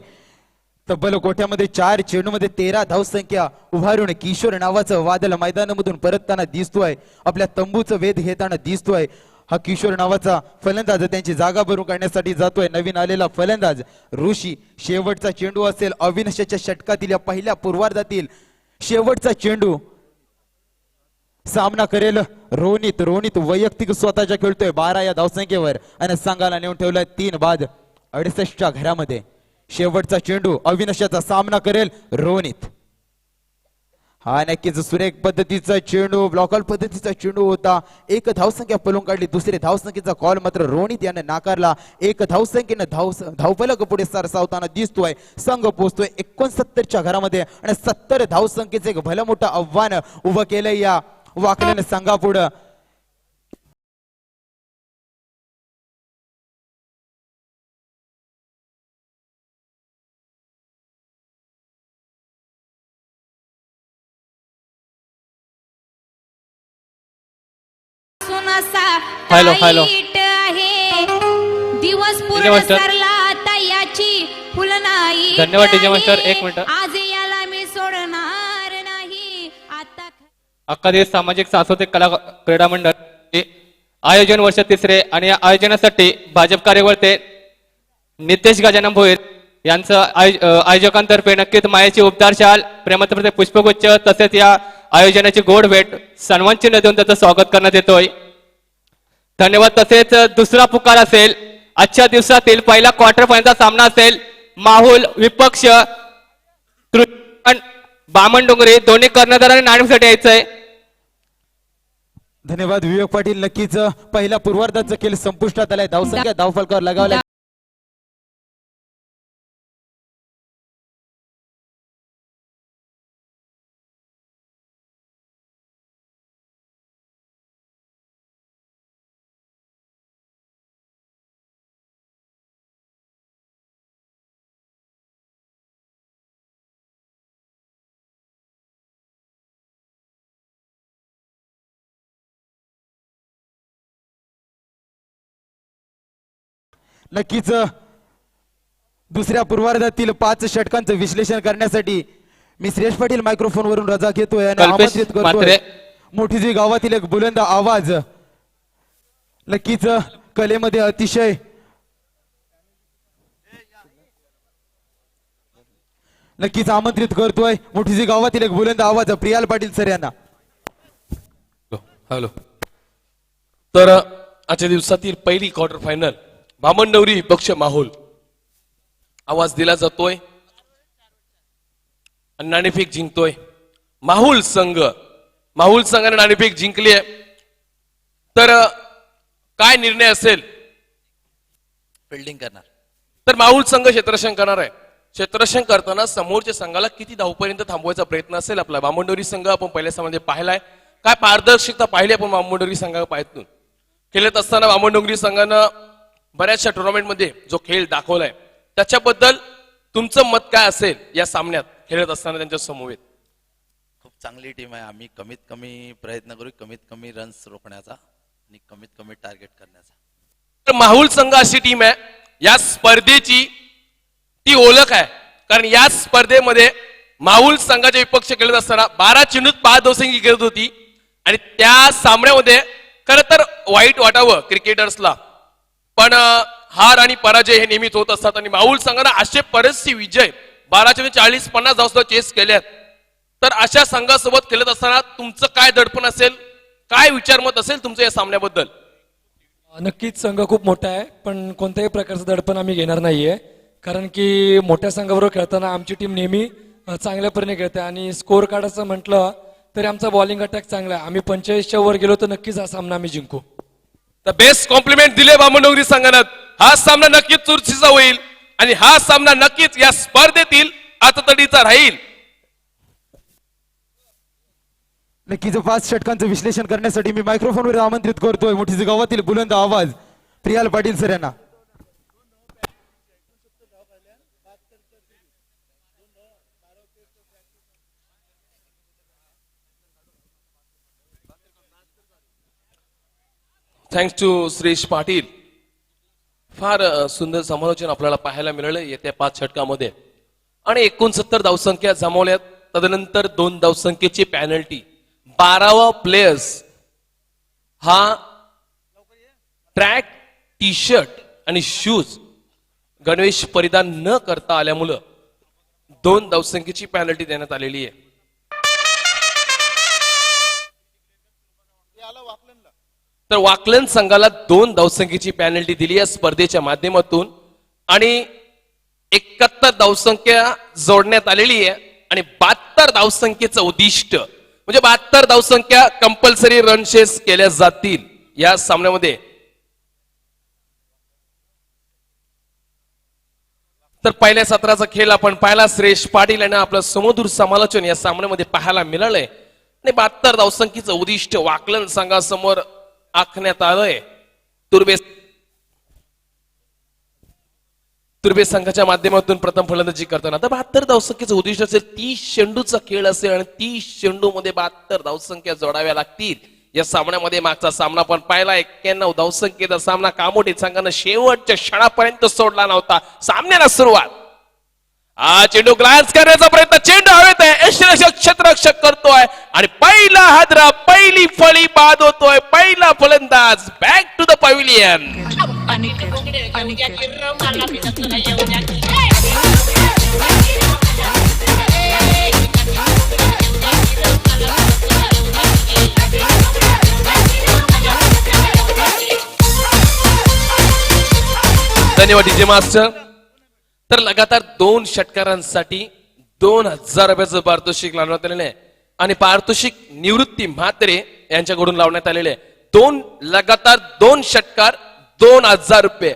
तब्बल कोठ्यामध्ये 4 चेंडूमध्ये 13 धावसंख्या उभारून किशोर नावाचं वादळ मैदानामधून परतताना दिसतोय. आपल्या तंबूचं वेध घेताना दिसतोय. हा किशोर नावाचा फलंदाज त्यांची जागा भरून काढण्यासाठी जातोय. नवीन आलेला फलंदाज ऋषी. शेवटचा चेंडू असेल अविनाशाच्या षटकातील या पहिल्या पूर्वार्धातील शेवटचा चेंडू. सामना करेल रोनित वैयक्तिक स्वतःच्या खेळतोय 12 या धावसंख्येवर आणि संघाला नेऊन ठेवलाय 3 बाद 68च्या घरामध्ये. शेवटचा चेंडू अविनाशाचा सामना करेल रोनित. हा नक्कीच सुरेख पद्धतीचा चेंडू ब्लॉकआउट पद्धतीचा चेंडू होता. 1 धावसंख्या पळून काढली. दुसरे धावसंख्येचा कॉल मात्र रोनित याने नाकारला. 1 धावसंख्येने धावफलक पुढे सरसावताना दिसतोय. संघ पोहोचतोय 69च्या घरामध्ये आणि 70 धावसंख्येचे एक भलं मोठं आव्हान उभं केलंय या वाकल्याने संघापुढं. हॅलो हॅलो आहे दिवस डीजे पूर्ण मास्टर. सरला आता याची फुल नाही. धन्यवाद डीजे मास्टर. 1 मिनिट. आज याला मी सोड अकादमी सामाजिक सांस्कृतिक कला क्रीडा मंडळ हे आयोजन वर्ष तिसरे आणि या आयोजनासाठी भाजप कार्यकर्ते नितेश गजानन भोईर यांचं आयोजकांतर्फे नक्कीच मायाची उपचार शाल प्रेमपत्र पुष्पगुच्छ तसेच या आयोजनाची गोड भेट सन्मान चिन्ह देऊन त्याचं स्वागत करण्यात येतोय. धन्यवाद. तसेच दुसरा पुकार असेल आजच्या दिवसातील पहिला क्वार्टर फायनलचा सामना असेल माहुल विपक्ष बामणडोंगरी दोन्ही कर्णधारांनी नाणेफेक यायचंय. धन्यवाद विवेक पाटील. नक्कीच पहिल्या पूर्वार्धाचा खेळ संपुष्टात आलाय. धावसंख्या धावफलकावर लगावल्या. नक्कीच दुसऱ्या पूर्वार्धातील 5 षटकांचं विश्लेषण करण्यासाठी मी श्रेष पाटील मायक्रोफोन वरून रजा घेतोय आणि कल्पेश आमंत्रित करतोय म्हात्रे. मोठीजी गावातील एक बुलंद आवाज. नक्कीच कलेमध्ये अतिशय नक्कीच आमंत्रित करतोय मोठीजी गावातील एक बुलंद आवाज प्रियाल पाटील सर यांना. हॅलो. तर आजच्या दिवसातील पहिली क्वार्टर फायनल बामणडोंगरी विपक्ष माहुल आवाज दिला जातोय आणि नाणेफेक जिंकतोय माहुल संघ. माहुल संघाने नाणेफेक जिंकली आहे. तर काय निर्णय असेल? फिल्डिंग करणार. तर माहुल संघ क्षेत्ररक्षण करणार आहे. क्षेत्ररक्षण करताना समोरच्या संघाला किती धावपर्यंत थांबवायचा प्रयत्न असेल आपला. बामणडोंगरी संघ आपण पहिल्या सामन्यामध्ये पाहिलाय. काय पारदर्शकता पाहिली आपण बामणडोंगरी संघा पाहतून. खेळत असताना बामणडोंगरी संघानं बऱ्याचशा टुर्नामेंटमध्ये जो खेळ दाखवलाय त्याच्याबद्दल तुमचं मत काय असेल या सामन्यात खेळत असताना त्यांच्या समवेत? खूप चांगली टीम आहे. आम्ही कमीत कमी प्रयत्न करू कमीत कमी रन्स रोखण्याचा आणि कमीत कमी टार्गेट करण्याचा. तर माहुल संघ अशी टीम आहे या स्पर्धेची ती ओळख आहे. कारण या स्पर्धेमध्ये माहुल संघाचे विपक्ष खेळत असताना 12 चेंडूत 5 धावसंख्या खेळत होती आणि त्या सामन्यामध्ये खरं तर वाईट वाटावं क्रिकेटर्सला पण हार आणि पराजय हे नेहमीच होत असतात आणि माहुल संघाने असे बरेचसे विजय 12 चेंडू 40-50 धावसंख्या चेस केल्यात. तर अशा संघासोबत खेळत असताना तुमचं काय दडपण असेल, काय विचारमत असेल तुमचं या सामन्याबद्दल? नक्कीच संघ खूप मोठा आहे पण कोणत्याही प्रकारचं दडपण आम्ही घेणार नाहीये. कारण की मोठ्या संघाबरोबर खेळताना आमची टीम नेहमी चांगल्या परीने खेळते आणि स्कोर कार्डाचं म्हटलं तरी आमचा बॉलिंग अटॅक चांगला आहे. आम्ही 45च्या वर गेलो तर नक्कीच हा सामना आम्ही जिंकू. द बेस्ट कॉम्प्लिमेंट दिले बामणडोंगरी संघानं. हा सामना नक्कीच चुरशीचा होईल आणि हा सामना नक्कीच या स्पर्धेतील आततडीचा राहील. नक्कीच 5 षटकांचं विश्लेषण करण्यासाठी मी मायक्रोफोनवर आमंत्रित करतोय मोठीजी गावातील बुलंद आवाज प्रियाल पाटील सर यांना. Thanks to Shresh Patil. फार सुंदर समालोचन आपल्याला पाहायला मिळालं येत्या 5 षटकामध्ये आणि 69 धावसंख्या जमवल्यात. तदनंतर 2 धावसंख्येची पॅनल्टी. 12वा प्लेयर्स हा ट्रॅक टी शर्ट आणि शूज गणवेश परिधान न करता आल्यामुळं 2 धावसंख्येची पॅनल्टी देण्यात आलेली आहे. तर वाकलन संघाला 2 धावसंख्येची पॅनल्टी दिली या स्पर्धेच्या माध्यमातून आणि 71 धावसंख्या जोडण्यात आलेली आहे आणि 72 धावसंख्येचं उद्दिष्ट म्हणजे 72 धावसंख्या कंपल्सरी रन चेस केल्या जातील या सामन्यामध्ये. तर पहिल्या सत्राचा खेळ आपण पाहिला. श्रेष पाटील यांना आपलं समोर समालोचन या सामन्यामध्ये पाहायला मिळालंय आणि 72 धावसंख्येचं उद्दिष्ट वाकलन संघासमोर आखण्यात आलंय. तुर्बे संघाच्या माध्यमातून प्रथम फलंदाजी करताना आता 72 धावसंख्येचं उद्दिष्ट असेल. 30 चेंडूचा खेळ असेल आणि 30 चेंडूमध्ये 72 धावसंख्या जोडाव्या लागतील. या सामन्यामध्ये मागचा सामना पण पाहिला 91 धावसंख्येचा सामना कामोठी संघानं शेवटच्या क्षणापर्यंत सोडला नव्हता. सामन्याला सुरुवात हा चेंडू ग्लान्स करण्याचा प्रयत्न, चेंडू हवेत आहे, यष्टिरक्षक क्षेत्ररक्षक करतोय आणि पहिला हादरा, पहिली फळी बाद होतोय, पहिला फलंदाज बॅक टू द पॅव्हिलियन. धन्यवाद डीजे मास्टर. तर लगातार 2 षटकारांसाठी 2000 रुपयाचं पारितोषिक लावण्यात आलेलं आहे आणि पारितोषिक निवृत्ती म्हात्रे यांच्याकडून लावण्यात आलेले आहे. लगातार 2 षटकार 2000 रुपये.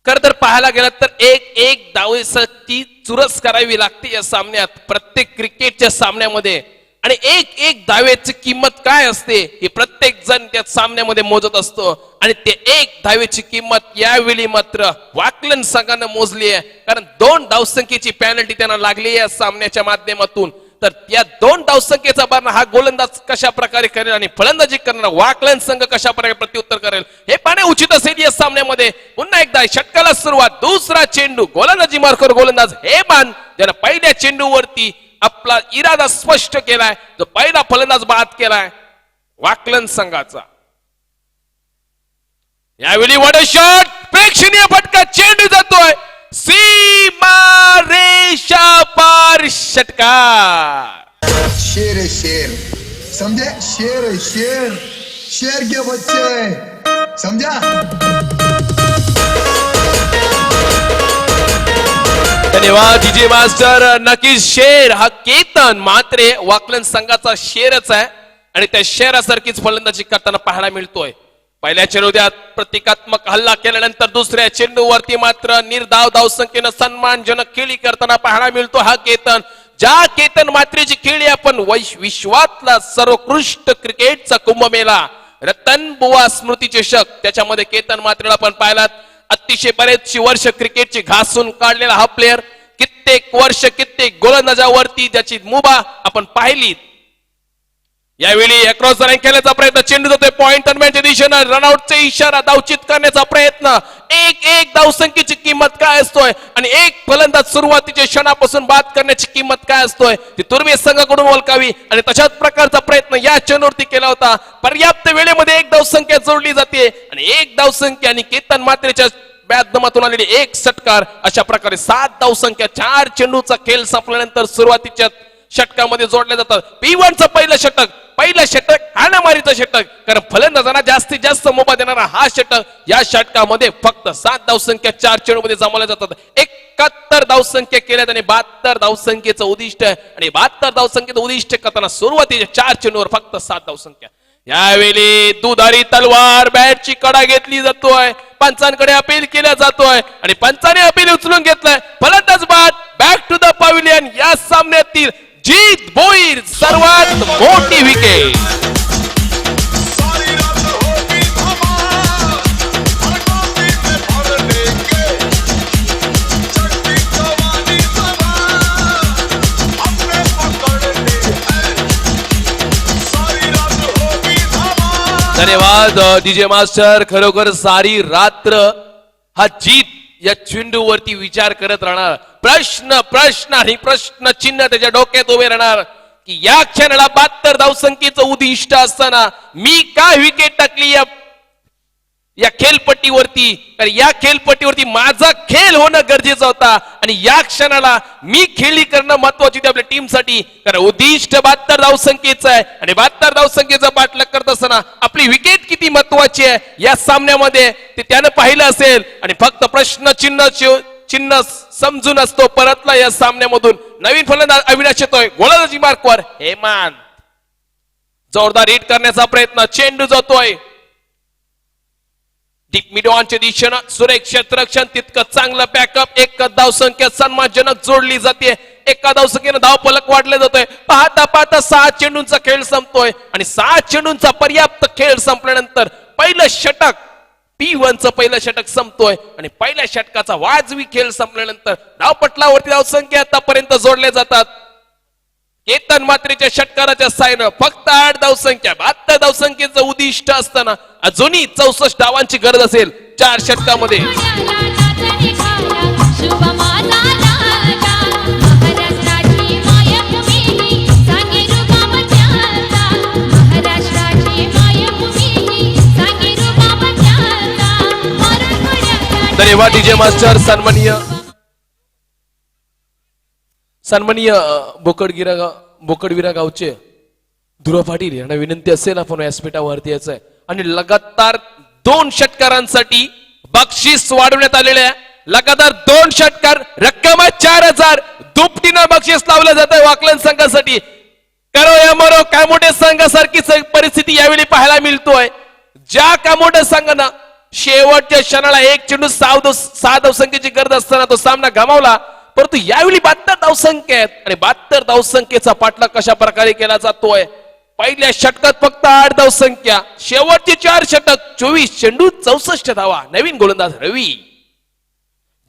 खर तर पाहायला गेलं तर एक धावेसाठी चुरस करावी लागते या सामन्यात, प्रत्येक क्रिकेटच्या सामन्यामध्ये. आणि एक धावेची किंमत काय असते हे प्रत्येक जण त्या सामन्यामध्ये मोजत असतो आणि ते 1 धावेची किंमत यावेळी मात्र वाकलन संघानं मोजली आहे, कारण 2 धावसंख्येची पॅनल्टी त्यांना लागली या सामन्याच्या माध्यमातून. तर या 2 धावसंख्येचा बारणा हा गोलंदाज कशा प्रकारे करेल आणि फलंदाजी करणारा वाकलन संघ कशा प्रकारे प्रत्युत्तर करेल हे पाहणे उचित असेल या सामन्यामध्ये. पुन्हा एकदा षटकाला सुरुवात, दुसरा चेंडू, गोलंदाजी मार्कर गोलंदाज हेमान ज्यानं पहिल्या चेंडूवरती आपला इरादा स्पष्ट केलाय, जो पहिला फलंदाज बाद केलाय वाकलन संघाचा. यावेळी वड शॉट, प्रेक्षणीय फटका, चेंडू जातोय सीमा रेषा पार, षटकार. शेर है शेर, समझे? शेर है शेर, शेर के बच्चे, समझा? धन्यवाद डीजे मास्टर. नक्कीच शेर हा केतन मात्रे वाकलन संघाचा शेरच आहे आणि त्या शेरासारखीच फलंदाजी करताना पाहायला मिळतोय. पहिल्या चेंडूत प्रतिकात्मक हल्ला केल्यानंतर दुसऱ्या चेंडूवरती मात्र निर्धाव धावसंख्येनं सन्मानजनक खेळी करताना पाहायला मिळतो हा केतन. ज्या केतन मात्रेची खेळी आपण विश्वातला सर्वोत्कृष्ट क्रिकेटचा कुंभमेळा रतन बुवा स्मृती चषक त्याच्यामध्ये केतन मात्रेला आपण पाहिलात. अतिशय बरेचशी वर्ष क्रिकेटची घासून काढलेला हा प्लेअर, कित्येक वर्ष कित्येक गोलंदाजावरती ज्याची मुभा आपण पाहिली. यावेळी अक्रॉस रन केल्याचा प्रयत्न, चेंडू जातोय पॉइंट टर्नमेंटच्या दिशेनं, रनआउटचा इशारा, धावचित करण्याचा प्रयत्न. एक धावसंख्येची किंमत काय असतोय आणि एक फलंदाज सुरुवातीच्या क्षणापासून बाद करण्याची किंमत काय असतोय ती तुर्वे संघाकडून ओळखावी आणि तशाच प्रकारचा प्रयत्न या चेंडूवरती केला होता. पर्याप्त वेळेमध्ये 1 धावसंख्या जोडली जाते आणि 1 धावसंख्या आणि केतन मात्रेच्या माध्यमातून आलेली 1 षटकार, अशा प्रकारे 7 धावसंख्या 4 चेंडूचा खेळ संपल्यानंतर सुरुवातीच्या षटकामध्ये जोडले जातात. P1चं पहिलं षटक हाणामारीचं षटक, कारण फलंदाजांना जास्तीत जास्त मुभा देणारा हा षटक. या षटकामध्ये फक्त 7 धावसंख्या 4 चेंडूमध्ये जमवल्या जातात. 71 धावसंख्या केल्यात आणि 72 धावसंख्येचं उद्दिष्ट आहे आणि 72 धावसंख्येचं उद्दिष्ट करताना सुरुवातीच्या 4 चेंडूवर फक्त 7 धावसंख्या. यावेळी दुधारी तलवार, बॅटची कडा घेतली जातोय, पंचांकडे अपील केला जातोय आणि पंचाने अपील उचलून घेतलंय. फलंदाज बाद, बॅक टू द पॅव्हिलियन. या सामन्यातील जीत भोईर सर्वात मोठी विकेट. धन्यवाद डीजे मास्टर. खरोखर सारी रात्र हा जीत या चेंडूवरती विचार करत राहणार, प्रश्न आणि प्रश्न चिन्ह त्याच्या डोक्यात उभे राहणार की या क्षणाला 72 धावसंख्येचं उद्दिष्ट असताना मी का विकेट टाकली या खेळपट्टीवरती. कारण या खेळपट्टीवरती माझा खेळ होणं गरजेचं होता आणि या क्षणाला मी खेळी करणं महत्वाची होती आपल्या टीमसाठी, कारण उद्दिष्ट 72 धावसंख्येचं आहे आणि 72 धावसंख्येचा पाठलाग करत असताना आपली विकेट किती महत्वाची आहे या सामन्यामध्ये ते त्यानं पाहिलं असेल आणि फक्त प्रश्न चिन्ह समजून असतो परतला या सामन्यामधून. नवीन फलंदाज अविनाश येतोय, गोलंदाजी मार्कवर हेमान, जोरदार हिट करण्याचा प्रयत्न, चेंडू जातोय डीप मिड ऑनच्या दिशेनं, सुरेख क्षेत्ररक्षण तितकं चांगलं बॅकअप. 1 धावसंख्या सन्मानजनक जोडली जाते, 1 धावसंख्येनं धावफलक वाढले जातोय. पाहता 6 चेंडूंचा खेळ संपतोय आणि 6 चेंडूंचा पर्याप्त खेळ संपल्यानंतर पहिलं षटक P1चं पहिलं षटक संपतोय आणि पहिल्या षटकाचा वाजवी खेळ संपल्यानंतर धावपटलावरती धावसंख्या आतापर्यंत जोडल्या जातात. केतन मात्रेच्या षटकाराच्या साहाय्यानं फक्त 8 धावसंख्या, 72 धावसंख्येचं उद्दिष्ट असताना अजूनही 64 धावांची गरज असेल 4 षटकामध्ये. शुभ माझा धन्यवाद डीजे मास्टर. सन्माननीय बोकडगिरा गावचे ध्रुव पाटील यांना विनंती असेल आपण व्यासपीठावरती यायचं आहे आणि लगातार 2 षटकारांसाठी बक्षीस वाढवण्यात आलेले आहे. लगातार 2 षटकार, रक्कम 4000, दुपटीनं बक्षीस लावलं जात आहे वाकलन संघासाठी. करो या मरो कामोठे संघासारखी परिस्थिती यावेळी पाहायला मिळतोय. ज्या कामोठे संघानं शेवटच्या क्षणाला 1 चेंडू 6 धावसंख्येची गरज असताना तो सामना गमावला, परंतु यावेळी 72 धावसंख्या आहेत आणि 72 धावसंख्येचा पाठलाग कशा प्रकारे केला जातोय. पहिल्या षटकात फक्त 8 धावसंख्या, शेवटचे 4 षटक 24 चेंडू 64 धावा. नवीन गोलंदाज रवी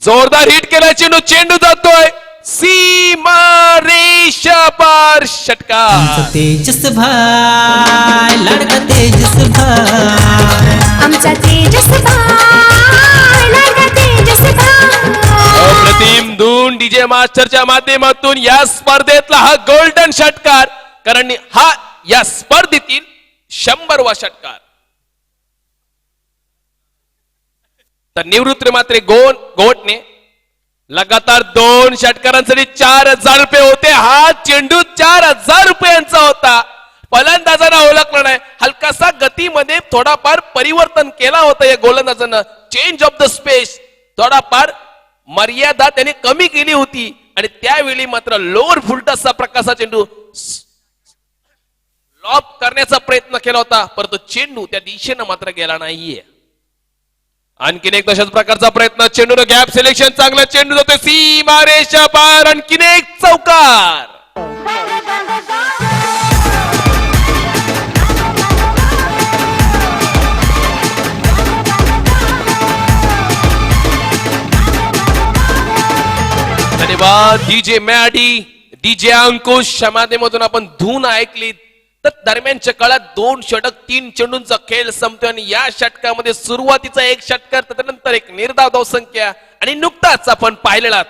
जोरदार हिट केला चेंडू, चेंडू जातोय सीमा रेषा पार. षटकार तेजस भाई, लाडका तेजस भाई, आमचा तेजस भाई, लाडका तेजस भाई. अप्रतिम धून डीजे मास्टरच्या माध्यमातून या स्पर्धेतला हा गोल्डन षटकार, कारण हा या स्पर्धेतील 100वा षटकार. तर निवृत्ती मात्र गोटने लगातार 2 षटकारांसाठी 4000 रुपये होते. हा चेंडू 4000 रुपयांचा होता. फलंदाजांना ओळखलं नाही, हलकासा गतीमध्ये थोडाफार परिवर्तन केला होता या गोलंदाजानं. चेंज ऑफ द स्पेस, थोडाफार मर्यादा त्याने कमी केली होती आणि त्यावेळी मात्र लोअर फुलटसचा प्रकारचा चेंडू लॉब करण्याचा प्रयत्न केला होता, परंतु चेंडू त्या दिशेनं मात्र गेला नाहीये. आणखीन एक तशाच प्रकारचा प्रयत्न, चेंडूनं गॅप सिलेक्शन, चांगला चेंडू जातोय सीमा रेषा पार. आणखीन एक चौकार. धन्यवाद डीजे मॅडी, डीजे अंकुशच्या माध्यमातून आपण धून ऐकली. तर दरम्यानच्या काळात 2 षटक 3 चेंडूंचा खेळ संपतो आणि या षटकामध्ये सुरुवातीचा 1 षटकार, त्यानंतर एक निर्धाव धावसंख्या आणि नुकताच आपण पाहिलेला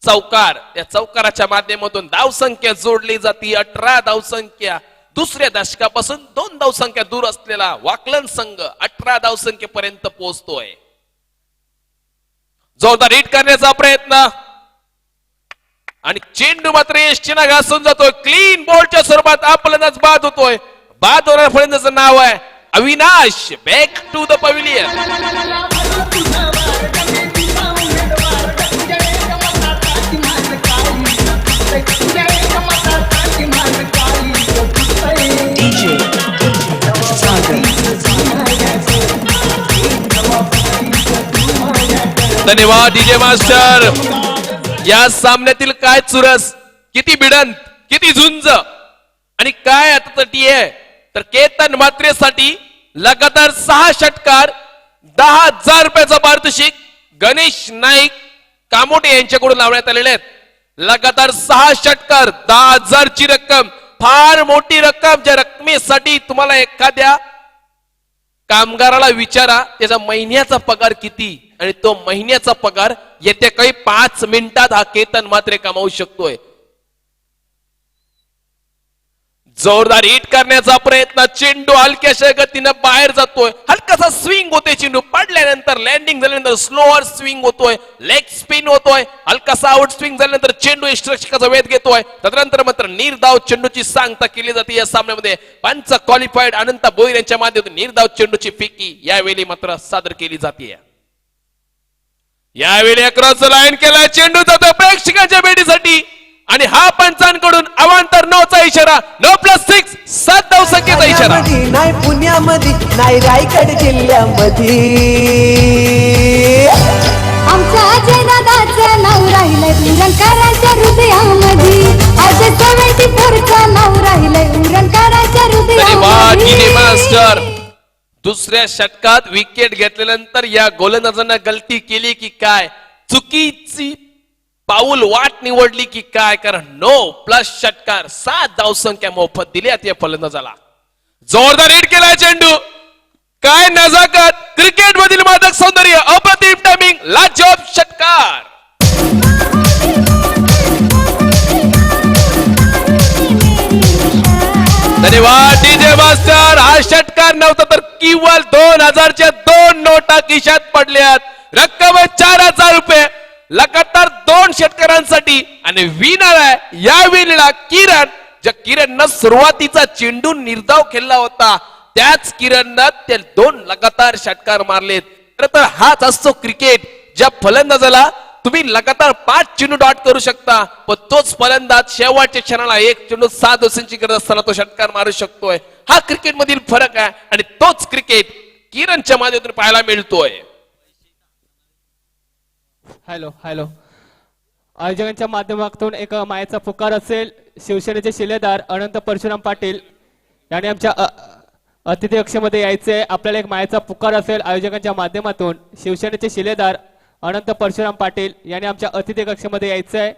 चौकार. त्या चौकाराच्या माध्यमातून धावसंख्या जोडली जाते 18 धावसंख्या. दुसऱ्या दशकापासून 2 धावसंख्या दूर असलेला वाकलन संघ 18 धावसंख्येपर्यंत पोहोचतोय. जोरदार हिट करण्याचा प्रयत्न आणि चेंडू मात्र एसटीनं घासून जातोय. क्लीन बॉलच्या स्वरूपात आपल्यालाच बाद होतोय. बाद होणार फलंदाजाचं नाव आहे Avinash. Back to the pavilion. धन्यवाद डीजे मास्टर. या सामन्यातील काय चुरस, किती भिडंत, किती झुंज आणि काय आता तटी आहे. तर केतन मात्रेसाठी लगातार 6 षटकार 10,000 रुपयाचा पारितोषिक गणेश नाईक कामोटे यांच्याकडून लावण्यात आलेले आहेत. लगातार 6 षटकार 10,000 ची रक्कम, फार मोठी रक्कम. ज्या रकमेसाठी तुम्हाला एखाद्या कामगाराला विचारा त्याचा महिन्याचा पगार किती आणि तो महिन्याचा पगार येत्या काही 5 मिनिटात हा केतन मात्र कमावू शकतोय. जोरदार हिट करण्याचा प्रयत्न, चेंडू हलक्याशा गतीनं बाहेर जातोय. हलकासा स्विंग होतोय, चेंडू पडल्यानंतर लँडिंग झाल्यानंतर स्लोअर स्विंग होतोय, लेग स्पिन होतोय. हलकासा आउट स्विंग झाल्यानंतर चेंडू यष्टिरक्षकाचा वेध घेतोय. तदनंतर मात्र निर्धाव चेंडूची सांगता केली जाते. या सामन्यामध्ये पंच क्वालिफाईड अनंत भोईर यांच्या माध्यमातून निर्धाव चेंडूची फेकी यावेळी मात्र सादर केली जाते. यावेळी क्रॉस लाईन केला, चेंडू जातो प्रेक्षकांच्या भेटीसाठी आणि हा पंचांकडून अवांतर नोचा इशारा. 9+6 7 धावसंख्येचा इशारा. नाही पुण्यामध्ये नाही रायगड जिल्ह्यामध्ये आमच्या अजय दादाचं नाव राहिलंय उरणकाराच्या हृदयामध्ये. अजय 74चं नाव राहिलंय उरणकाराच्या धन्यवाद डीजे हृदयामध्ये. मास्टर. दुसऱ्या षटकात विकेट घेतल्यानंतर या गोलंदाजांना गलती केली की काय, चुकीची पाऊल वाट निवडली की काय, कारण 9+ षटकार 7 धावसंख्या मोफत दिल्यात या फलंदाजाला. जोरदार हिट केला चेंडू, काय नजाकत, क्रिकेट मधील मादक सौंदर्य, अप्रतिम टायमिंग, लाजवाब षटकार. धन्यवाद डीजे मास्टर. हा षटकार नव्हता तर केवळ 2000च्या 2 नोटा खिशात पडल्यात. रक्कम आहे 4,000 रुपये लगातार 2 षटकारांसाठी आणि विनर आहे या वेळेला किरण. ज्या किरणनं सुरुवातीचा चेंडू निर्धाव खेळला होता त्याच किरणनं ते 2 लगातार षटकार मारलेत. खरं तर हाच असतो क्रिकेट. ज्या फलंदाजाला तुम्ही लगातार 5 चेंडू डॉट करू शकता पण तोच फलंदाज शेवटच्या क्षणाला 1 चेंडू 7 धावांची गरज असताना तो षटकार मारू शकतोय. हा क्रिकेट मधील फरक आहे आणि तोच क्रिकेट किरणच्या माध्यमातून पाहायला मिळतोय. हॅलो हॅलो आयोजकांच्या माध्यमातून एक मायेचा पुकार असेल. शिवसेनेचे शिलेदार अनंत परशुराम पाटील यांनी आमच्या अतिथी कक्षामध्ये यायचे. आपल्याला एक मायेचा पुकार असेल आयोजकांच्या माध्यमातून. शिवसेनेचे शिलेदार अनंत परशुराम पाटील यांनी आमच्या अतिथी कक्षामध्ये यायचंय.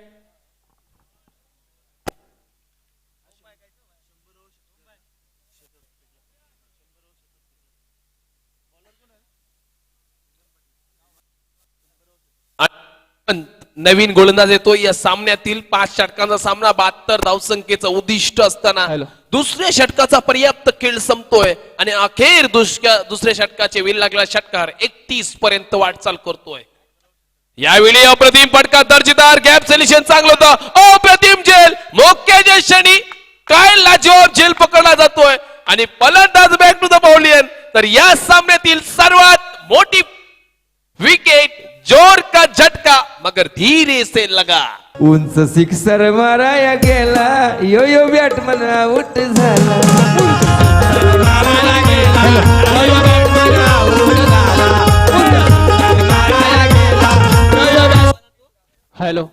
नवीन गोलंदाज येतो. या सामन्यातील 5 षटकांचा सामना 72 धावसंख्येचं उद्दिष्ट असताना दुसऱ्या षटकाचा पर्याप्त खेळ संपतोय आणि अखेर दुसऱ्या षटकाचे वेळ लागला षटकार 31 पर्यंत वाटचाल करतोय. यावेळी अप्रतिम फटका दर्जेदार गॅप सोल्युशन चांगलं होतं. अप्रतिम झेल मोक्याच्या क्षणी काय लाजवाब झेल पकडला जातोय आणि फलंदाज बॅक टू द पवेलियन. तर या सामन्यातील सर्वात मोठी विकेट जोर का झटका मगर धीरे से लगा. उंच सिक्सर माराया गेला यो यो बॅटमन आउट झाला. हॅलो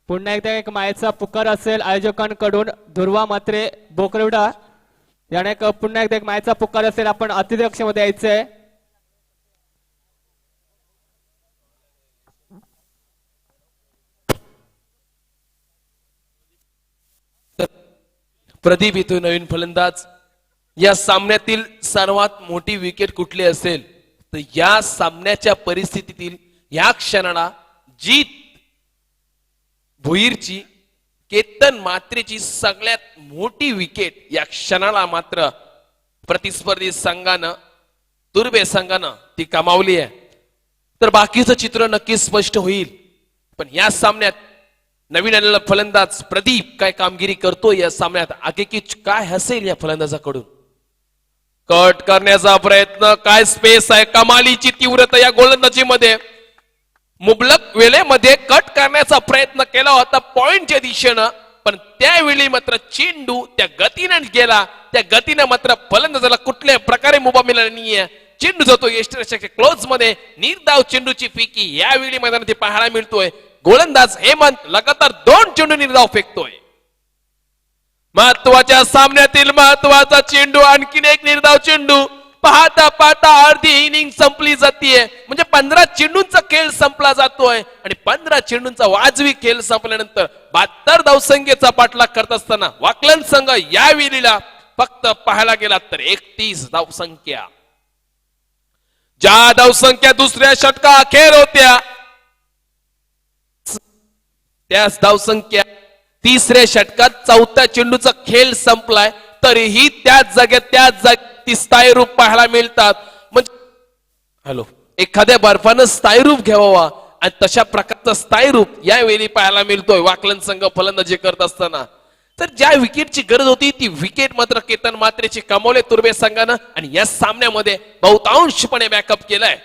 पुन्हा एकदा एक मायेचा पुकार असेल आयोजकांकडून. ध्रुवा मात्रे बोकरवडा याने पुन्हा एकदा एक मायेचा पुकार असेल. आपण अतिथी कक्षामध्ये यायचंय. प्रदीप येतो नवीन फलंदाज. या सामन्यातील सर्वात मोठी विकेट कुठली असेल तर या सामन्याच्या परिस्थितीतील या क्षणाला जीत भुईरची केतन मात्रेची सगळ्यात मोठी विकेट या क्षणाला मात्र प्रतिस्पर्धी संघानं तुर्बे संघानं ती कमावली आहे. तर बाकीचं चित्र नक्कीच स्पष्ट होईल. पण या सामन्यात नवीन आलेला फलंदाज प्रदीप काय कामगिरी करतो या सामन्यात आगेकीच काय असेल या फलंदाजाकडून. कट करण्याचा प्रयत्न काय स्पेस आहे. कमालीची तीव्रता या गोलंदाजीमध्ये. मुबलक वेळेमध्ये कट करण्याचा प्रयत्न केला होता पॉइंटच्या दिशेनं पण त्यावेळी मात्र चेंडू त्या गतीने गेला. त्या गतीने मात्र फलंदाजाला कुठल्या प्रकारे मुभा मिळाला नाहीये. चेंडू जातो यष्टीरक्षकाच्या क्लोज मध्ये. निर्धाव चेंडूची फिकी यावेळी मैदानात पाहायला मिळतोय. गोलंदाज हेमंत लगातार 2 चेंडू निर्धाव फेकतोय. महत्वाच्या सामन्यातील महत्वाचा चेंडू आणखीन एक निर्धाव चेंडू. पाहता पाहता अर्धी इनिंग संपली जातीये. म्हणजे 15 चेंडूंचा खेळ संपला जातोय आणि 15 चेंडूंचा वाजवी खेळ संपल्यानंतर 72 धावसंख्येचा पाठलाग करत असताना वाकलन संघ या वेळेला फक्त पाहायला गेला तर 31 धावसंख्या. ज्या धावसंख्या दुसऱ्या षटका अखेर होत्या त्याच धावसंख्या तिसऱ्या षटकात 4थ्या चेंडूचा खेळ संपलाय तरीही त्याच जागेत ती स्थायी रूप पाहायला मिळतात. म्हणजे हॅलो एखाद्या बर्फानं स्थायी रूप घ्यावा आणि तशा प्रकारचं स्थायी रूप यावेळी पाहायला मिळतोय वाकलन संघ फलंदाजी करत असताना. तर ज्या विकेटची गरज होती ती विकेट मात्र केतन मात्रेची कमावले तुर्बे संघानं आणि या सामन्यामध्ये बहुतांशपणे बॅकअप केलाय.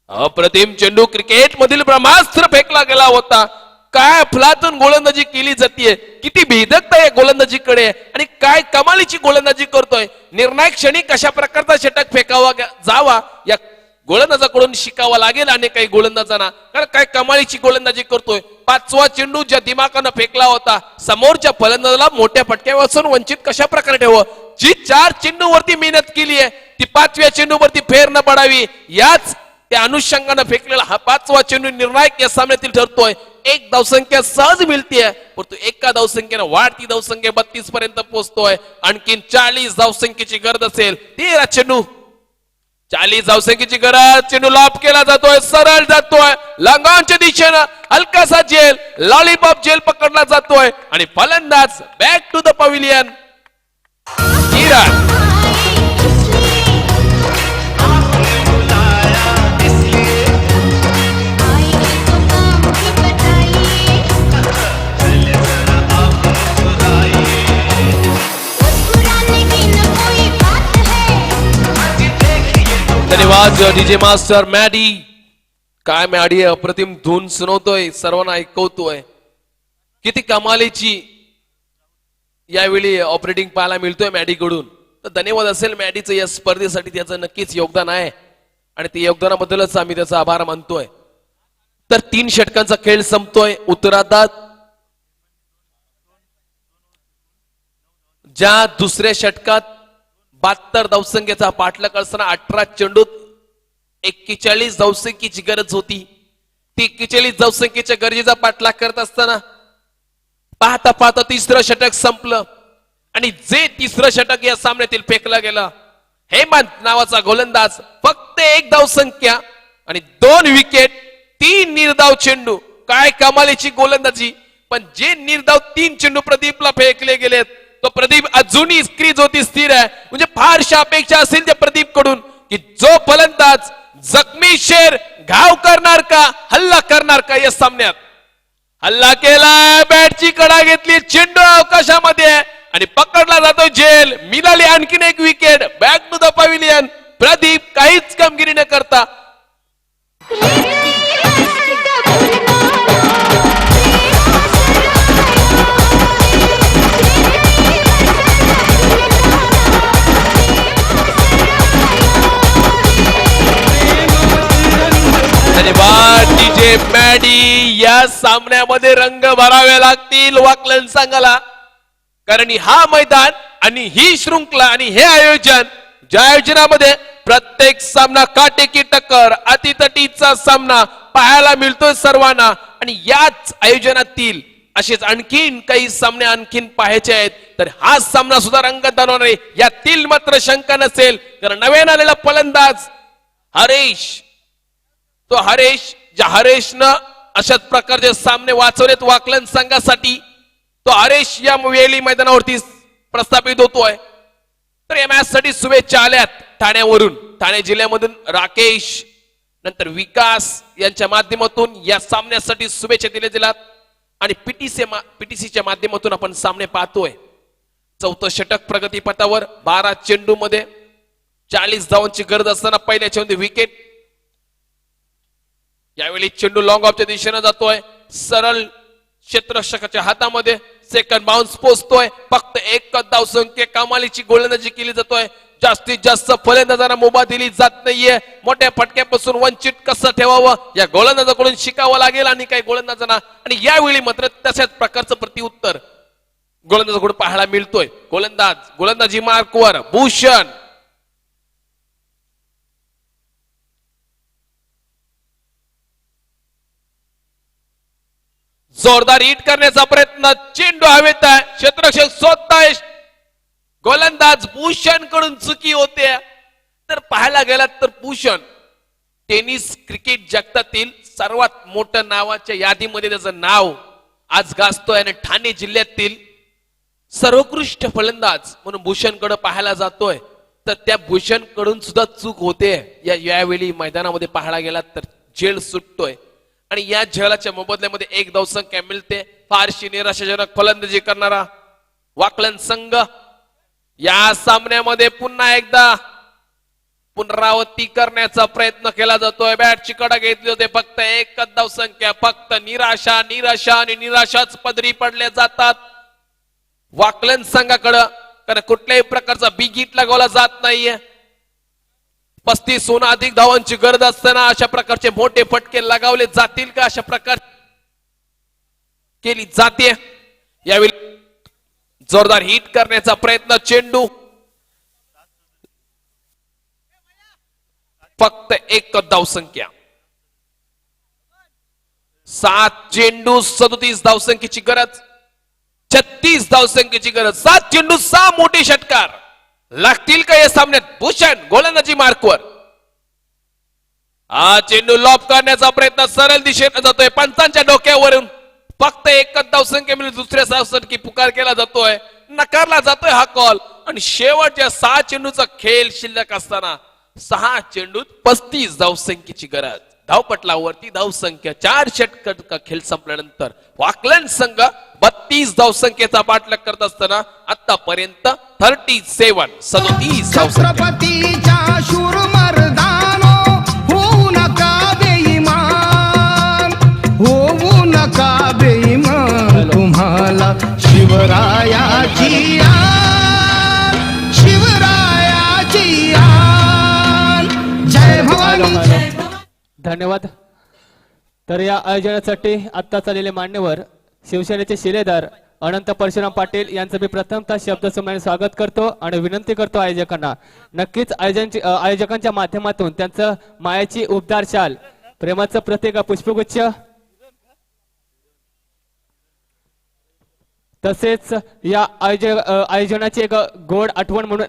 अप्रतिम चेंडू क्रिकेट मधील ब्रह्मास्त्र फेकला गेला होता. काय अफलातून गोलंदाजी केली जाते. किती भेदकता या गोलंदाजीकडे आणि काय कमालीची गोलंदाजी करतोय. निर्णायक क्षणी कशा प्रकारचा षटक फेकावा जावा या गोलंदाजाकडून शिकावा लागेल आणि काही गोलंदाजांना. कारण काय कमालीची गोलंदाजी करतोय. 5वा चेंडू ज्या दिमागानं फेकला होता समोरच्या फलंदाजाला मोठ्या फटक्यापासून वंचित कशा प्रकारे ठेव. जी 4 चेंडूवरती मेहनत केली आहे ती 5व्या चेंडूवरती फेर न पडावी याच त्या अनुषंगानं फेकलेला हा 5वा चेंडू निर्णायक या सामन्यातील ठरतोय. 1 धावसंख्या सहज मिळतीये परंतु एका धावसंख्येनं वाढती धावसंख्या 32 पर्यंत पोहोचतोय. आणखीन 40 धावसंख्येची गरज असेल. 13 चेंडू 40 धावसंख्येची गरज. चेंडू लॉब केला जातोय सरळ जातोय लंगांच्या दिशेनं. हलकासा जेल लॉलीपॉप जेल पकडला जातोय आणि फलंदाज बॅक टू द पवेलियन. धन्यवाद डीजे मास्टर मॅडी. काय मॅडी अप्रतिम धून सुनवतोय, सर्वांना ऐकवतोय. किती कमालीची यावेळी ऑपरेटिंग पाहायला मिळतोय मॅडी कडून. तर धन्यवाद असेल मॅडीचं या स्पर्धेसाठी, त्याचं नक्कीच योगदान आहे आणि ते योगदानाबद्दलच आम्ही त्याचा आभार मानतोय. तर 3 षटकांचा खेळ संपतोय. उत्तरार्धात ज्या दुसऱ्या षटकात 72 धावसंख्येचा पाठलाग असताना 18 चेंडूत 41 धावसंख्येची गरज होती. ती 41 धावसंख्येच्या गरजेचा पाठलाग करत असताना पाहता पाहता तिसरं षटक संपलं आणि जे तिसरं षटक या सामन्यातील फेकलं गेलं, हेमंत नावाचा गोलंदाज फक्त 1 धावसंख्या आणि 2 विकेट, 3 निर्धाव चेंडू. काय कमालीची गोलंदाजी. पण जे निर्धाव 3 चेंडू प्रदीपला फेकले गेलेत, तो प्रदीप अजूनही क्रीज होती स्थिर आहे. म्हणजे फारशा अपेक्षा असेल त्या प्रदीप कडून की जो फलंदाज जखमी शेर घाव करणार का, हल्ला करणार का. या सामन्यात हल्ला केला, बॅटची कडा घेतली, चेंडू अवकाशामध्ये आणि पकडला जातो जेल. मिळाली आणखीन 1 wicket. Back to the pavilion. Pradeep काहीच कामगिरी न करता डीजे मॅडी. या सामन्यामध्ये रंग भरावे लागतील वाकलन संघाला, कारण हा मैदान आणि ही शृंखला आणि हे आयोजन, ज्या आयोजनामध्ये प्रत्येक सामना काटेकी टक्कर, अतितटीचा सामना पाहायला मिळतोय सर्वांना. आणि याच आयोजनातील असेच आणखीन काही सामने आणखीन पाहायचे आहेत. तर हा सामना सुद्धा रंगत होणार आहे यातील मात्र शंका नसेल. कारण नव्याने आलेला फलंदाज हरेश, तो हरेशनं अशाच प्रकारचे सामने वाचवलेत वाकलन संघासाठी. तो हरेश या वेळी मैदानावरती प्रस्थापित होतोय. तर या मॅच साठी शुभेच्छा आल्यात ठाण्यावरून. ठाणे जिल्ह्यामधून राकेश, नंतर विकास यांच्या माध्यमातून या सामन्यासाठी शुभेच्छा दिल्या गेल्यात. आणि पीटीसीच्या माध्यमातून आपण सामने पाहतोय. 4थं षटक प्रगतीपथावर. 12 चेंडू मध्ये 40 धावांची गरज असताना पहिल्या चेंडू विकेट. यावेळी चेंडू लॉंग ऑफच्या दिशेने जातोय, सरळ क्षेत्ररक्षकाच्या हातामध्ये. सेकंड बाउन्स पोहोचतोय. फक्त 1 धावसंख्या. कमालीची गोलंदाजी केली जातोय. जास्तीत जास्त फलंदाजांना मुभा दिली जात नाहीये. मोठ्या फटक्यापासून वंचित कसं ठेवावं या गोलंदाजाकडून शिकावं लागेल आणि काही गोलंदाजांना. आणि यावेळी मात्र तशाच प्रकारचं प्रत्युत्तर गोलंदाजाकडून पाहायला मिळतोय. गोलंदाजी मार्कवर भूषण. जोरदार हिट करण्याचा प्रयत्न, चेंडू हवेत आहे, क्षेत्ररक्षक स्वतः गोलंदाज भूषण कडून चुकी होते. तर पाहायला गेलात तर भूषण टेनिस क्रिकेट जगतातील सर्वात मोठ्या नावाच्या यादीमध्ये त्याचं नाव आज गाजतोय. आणि ठाणे जिल्ह्यातील सर्वोत्कृष्ट फलंदाज म्हणून भूषण कडे पाहायला जातोय. तर त्या भूषण कडून सुद्धा चूक होते. यावेळी मैदानामध्ये पाहायला गेलात तर झेल सुटतोय आणि या झेलाच्या मोबदल्यामध्ये 1 धावसंख्या मिळते. फारशी निराशाजनक फलंदाजी करणारा वाकलन संघ या सामन्यामध्ये पुन्हा एकदा पुनरावृत्ती करण्याचा प्रयत्न केला जातोय. बॅटची कडा घेतली होते, फक्त 1 धावसंख्या. फक्त निराशा आणि निराशाच पदरी पडल्या जातात वाकलन संघाकडं. कारण कुठल्याही प्रकारचा बिग हिट लगावला जात नाहीये. 35 अधिक धावांची गरज असताना अशा प्रकारचे मोठे फटके लगावले जातील का, अशा प्रकार केली जाते. यावेळी जोरदार हिट करण्याचा प्रयत्न. चेंडू फक्त 1 धावसंख्या. 7 चेंडू 37 धावसंख्येची गरज, 36 धावसंख्येची गरज. 7 चेंडू 6 मोठे षटकार लागतील का या सामन्यात. भूषण गोलंदाजी मार्कवर. हा चेंडू लॉब करण्याचा प्रयत्न सरळ दिशेने जातोय पंचांच्या डोक्यावरून. फक्त 1 धावसंख्या मिळून दुसऱ्या धावसंख्येची पुकार केला जातोय, नकारला जातोय हा कॉल. आणि शेवटच्या 6 चेंडूचा खेळ शिल्लक असताना 6 चेंडूत 35 धावसंख्येची गरज. धावपटलावरती धावसंख्या 4 षटक खेळ संपल्यानंतर वाकलन संघ 32 धावसंख्येचा पाठलाग करत असताना आतापर्यंत 37 धावसंख्या. छत्रपतीच्या शूर मर्दानो धन्यवाद. तर या आयोजनासाठी आत्ता चाललेले मान्यवर शिवसेनेचे शिलेदार अनंत परशुराम पाटील यांचं मी प्रथमतः शब्दसमूहाने स्वागत करतो आणि विनंती करतो आयोजकांना नक्कीच आयोजकांच्या माध्यमातून त्यांचं मायाची उबदार शाल प्रेमाचं प्रतीक पुष्पगुच्छ तसेच या आयोजनाची एक गोड आठवण म्हणून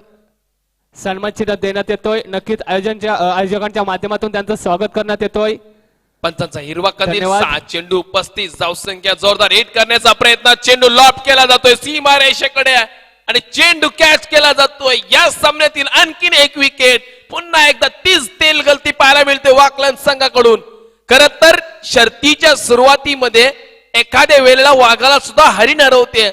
सन्मान चिन्ह देण्यात येतोय. नक्कीच आयोजकांच्या माध्यमातून त्यांचं स्वागत करण्यात येतोय. पंचांचा हिरवा कंदील, धन्यवाद. 6 चेंडू 35 धावसंख्या, जोरदार हिट करण्याचा प्रयत्न, चेंडू लॉब केला जातोय सीमा रेषेकडे आणि चेंडू कॅच केला जातोय. या सामन्यातील आणखीन एक विकेट, पुन्हा एकदा 30 तेल गलती पाहायला मिळते वाकलन संघाकडून. खर तर शर्तीच्या सुरुवातीमध्ये एखाद्या वेळेला वाघाला सुद्धा हरिण हरवते,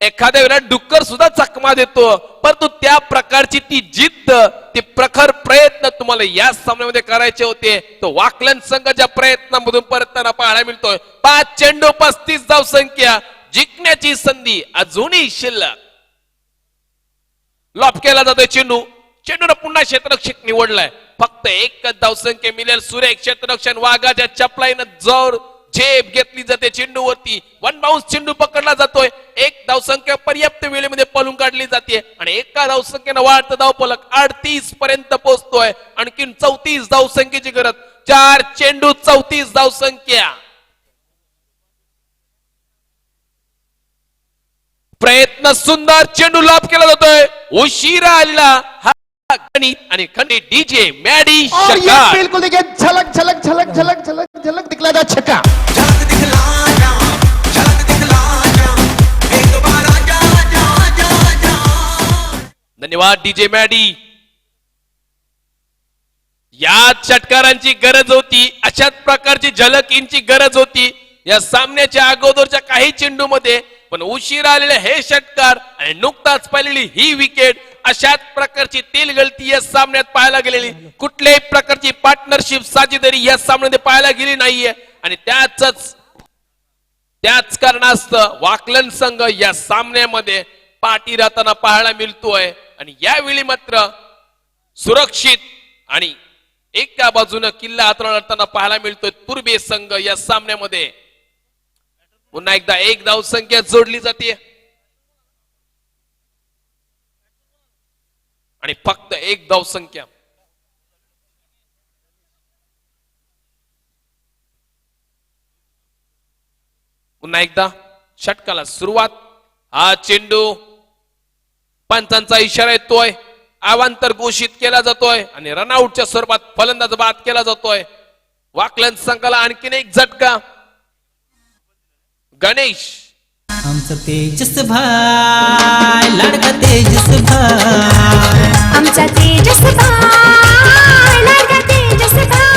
एखाद्या वेळेला डुक्कर सुद्धा चकमा देतो, परंतु त्या प्रकारची ती जिद्द, ते प्रखर प्रयत्न तुम्हाला या सामन्यामध्ये करायचे होते. तो वाकलन संघाच्या प्रयत्नामधून परतताना पाहायला मिळतोय. 5 चेंडू 35 धावसंख्या, जिंकण्याची संधी अजूनही शिल्लक. लॉप केला जातोय चेंडू, चेंडूला पुन्हा क्षेत्ररक्षक निवडलाय. फक्त एकच धावसंख्या मिळेल. सुरेख क्षेत्ररक्षण वाघाच्या चपलाईनं जोर झेप घेतली जाते चेंडूवरती. 1 बाउन्स चेंडू पकडला जातोय. एक धावसंख्या पर्याप्त वेळेमध्ये पळून काढली जाते आणि एका धावसंख्येनं वाढतं धावफलक 38 पर्यंत पोहोचतोय. आणखीन 34 धावसंख्येची गरज. 4 चेंडू 34 धावसंख्या. प्रयत्न सुंदर, चेंडू लाभ केला जातोय. उशिरा आलेला हा गणित आणि खंडित डीजे मॅडी शकार. बिल्कुल देखिए झलक झलक झलक झलक झलक झलक दिखला था छक्का. धन्यवाद डीजे मॅडी. या षटकारांची गरज होती, अशाच प्रकारची झलकींची गरज होती या सामन्याच्या अगोदरच्या काही चेंडू मध्ये. पण उशिरा आलेले हे षटकार आणि नुकताच पाहिलेली ही विकेट, अशाच प्रकारची तेल गळती या सामन्यात पाहायला गेलेली, कुठल्याही प्रकारची पार्टनरशिप साजेदारी या सामन्यामध्ये पाहायला गेली नाहीये. आणि त्याच कारणास्तव वाकलन संघ या सामन्यामध्ये पाठी राहताना पाहायला मिळतोय. आणि यावेळी मात्र सुरक्षित आणि एका बाजूने किल्ला हाताळताना पाहायला मिळतोय तुर्बे संघ या सामन्यामध्ये. पुन्हा एकदा एक धावसंख्या जोडली जाते आणि फक्त एक धावसंख्या. पुन्हा एकदा षटकाला सुरुवात. हा चेंडू पंचांचा इशारा येतोय, अवांतर घोषित केला जातोय आणि रनआउटच्या स्वरूपात फलंदाज बाद केला जातोय. वाकलन संघाला आणखीन एक झटका. गणेश आमचा तेजस भाई, लाडका तेजस भाई, आमचा तेजस भाई, लाडका तेजस भाई.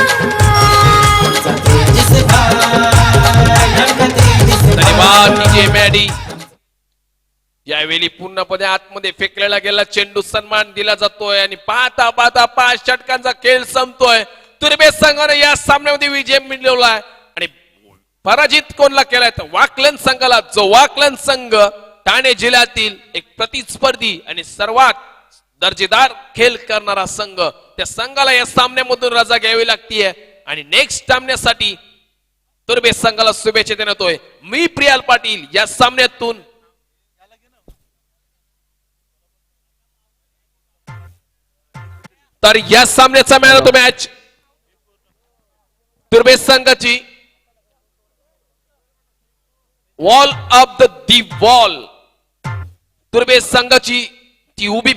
तेजस भाई, लाडका तेजस भाई. धन्यवाद डीजे मॅडी. यावेळी पूर्णपणे आतमध्ये फेकलेला गेला चेंडू सन्मान दिला जातोय आणि पाहता पाहता 5 षटकांचा खेळ संपतोय. तुर्बे संघाने या सामन्यामध्ये विजय मिळवलाय आणि पराजित कोणला केलाय तर वाकलन संघाला, जो वाकलन संघ ठाणे जिल्ह्यातील एक प्रतिस्पर्धी आणि सर्वात दर्जेदार खेळ करणारा संघ, त्या संघाला या सामन्यामधून रजा घ्यावी लागतीये आणि नेक्स्ट सामन्यासाठी तुर्बे संघाला शुभेच्छा देण्यातोय. मी प्रियाल पाटील या सामन्यातून तर या सामन्याचा मॅन ऑफ द मॅच तुर्बे संघाची वॉल ऑफ द वॉल, तुर्बे संघाची ती उभी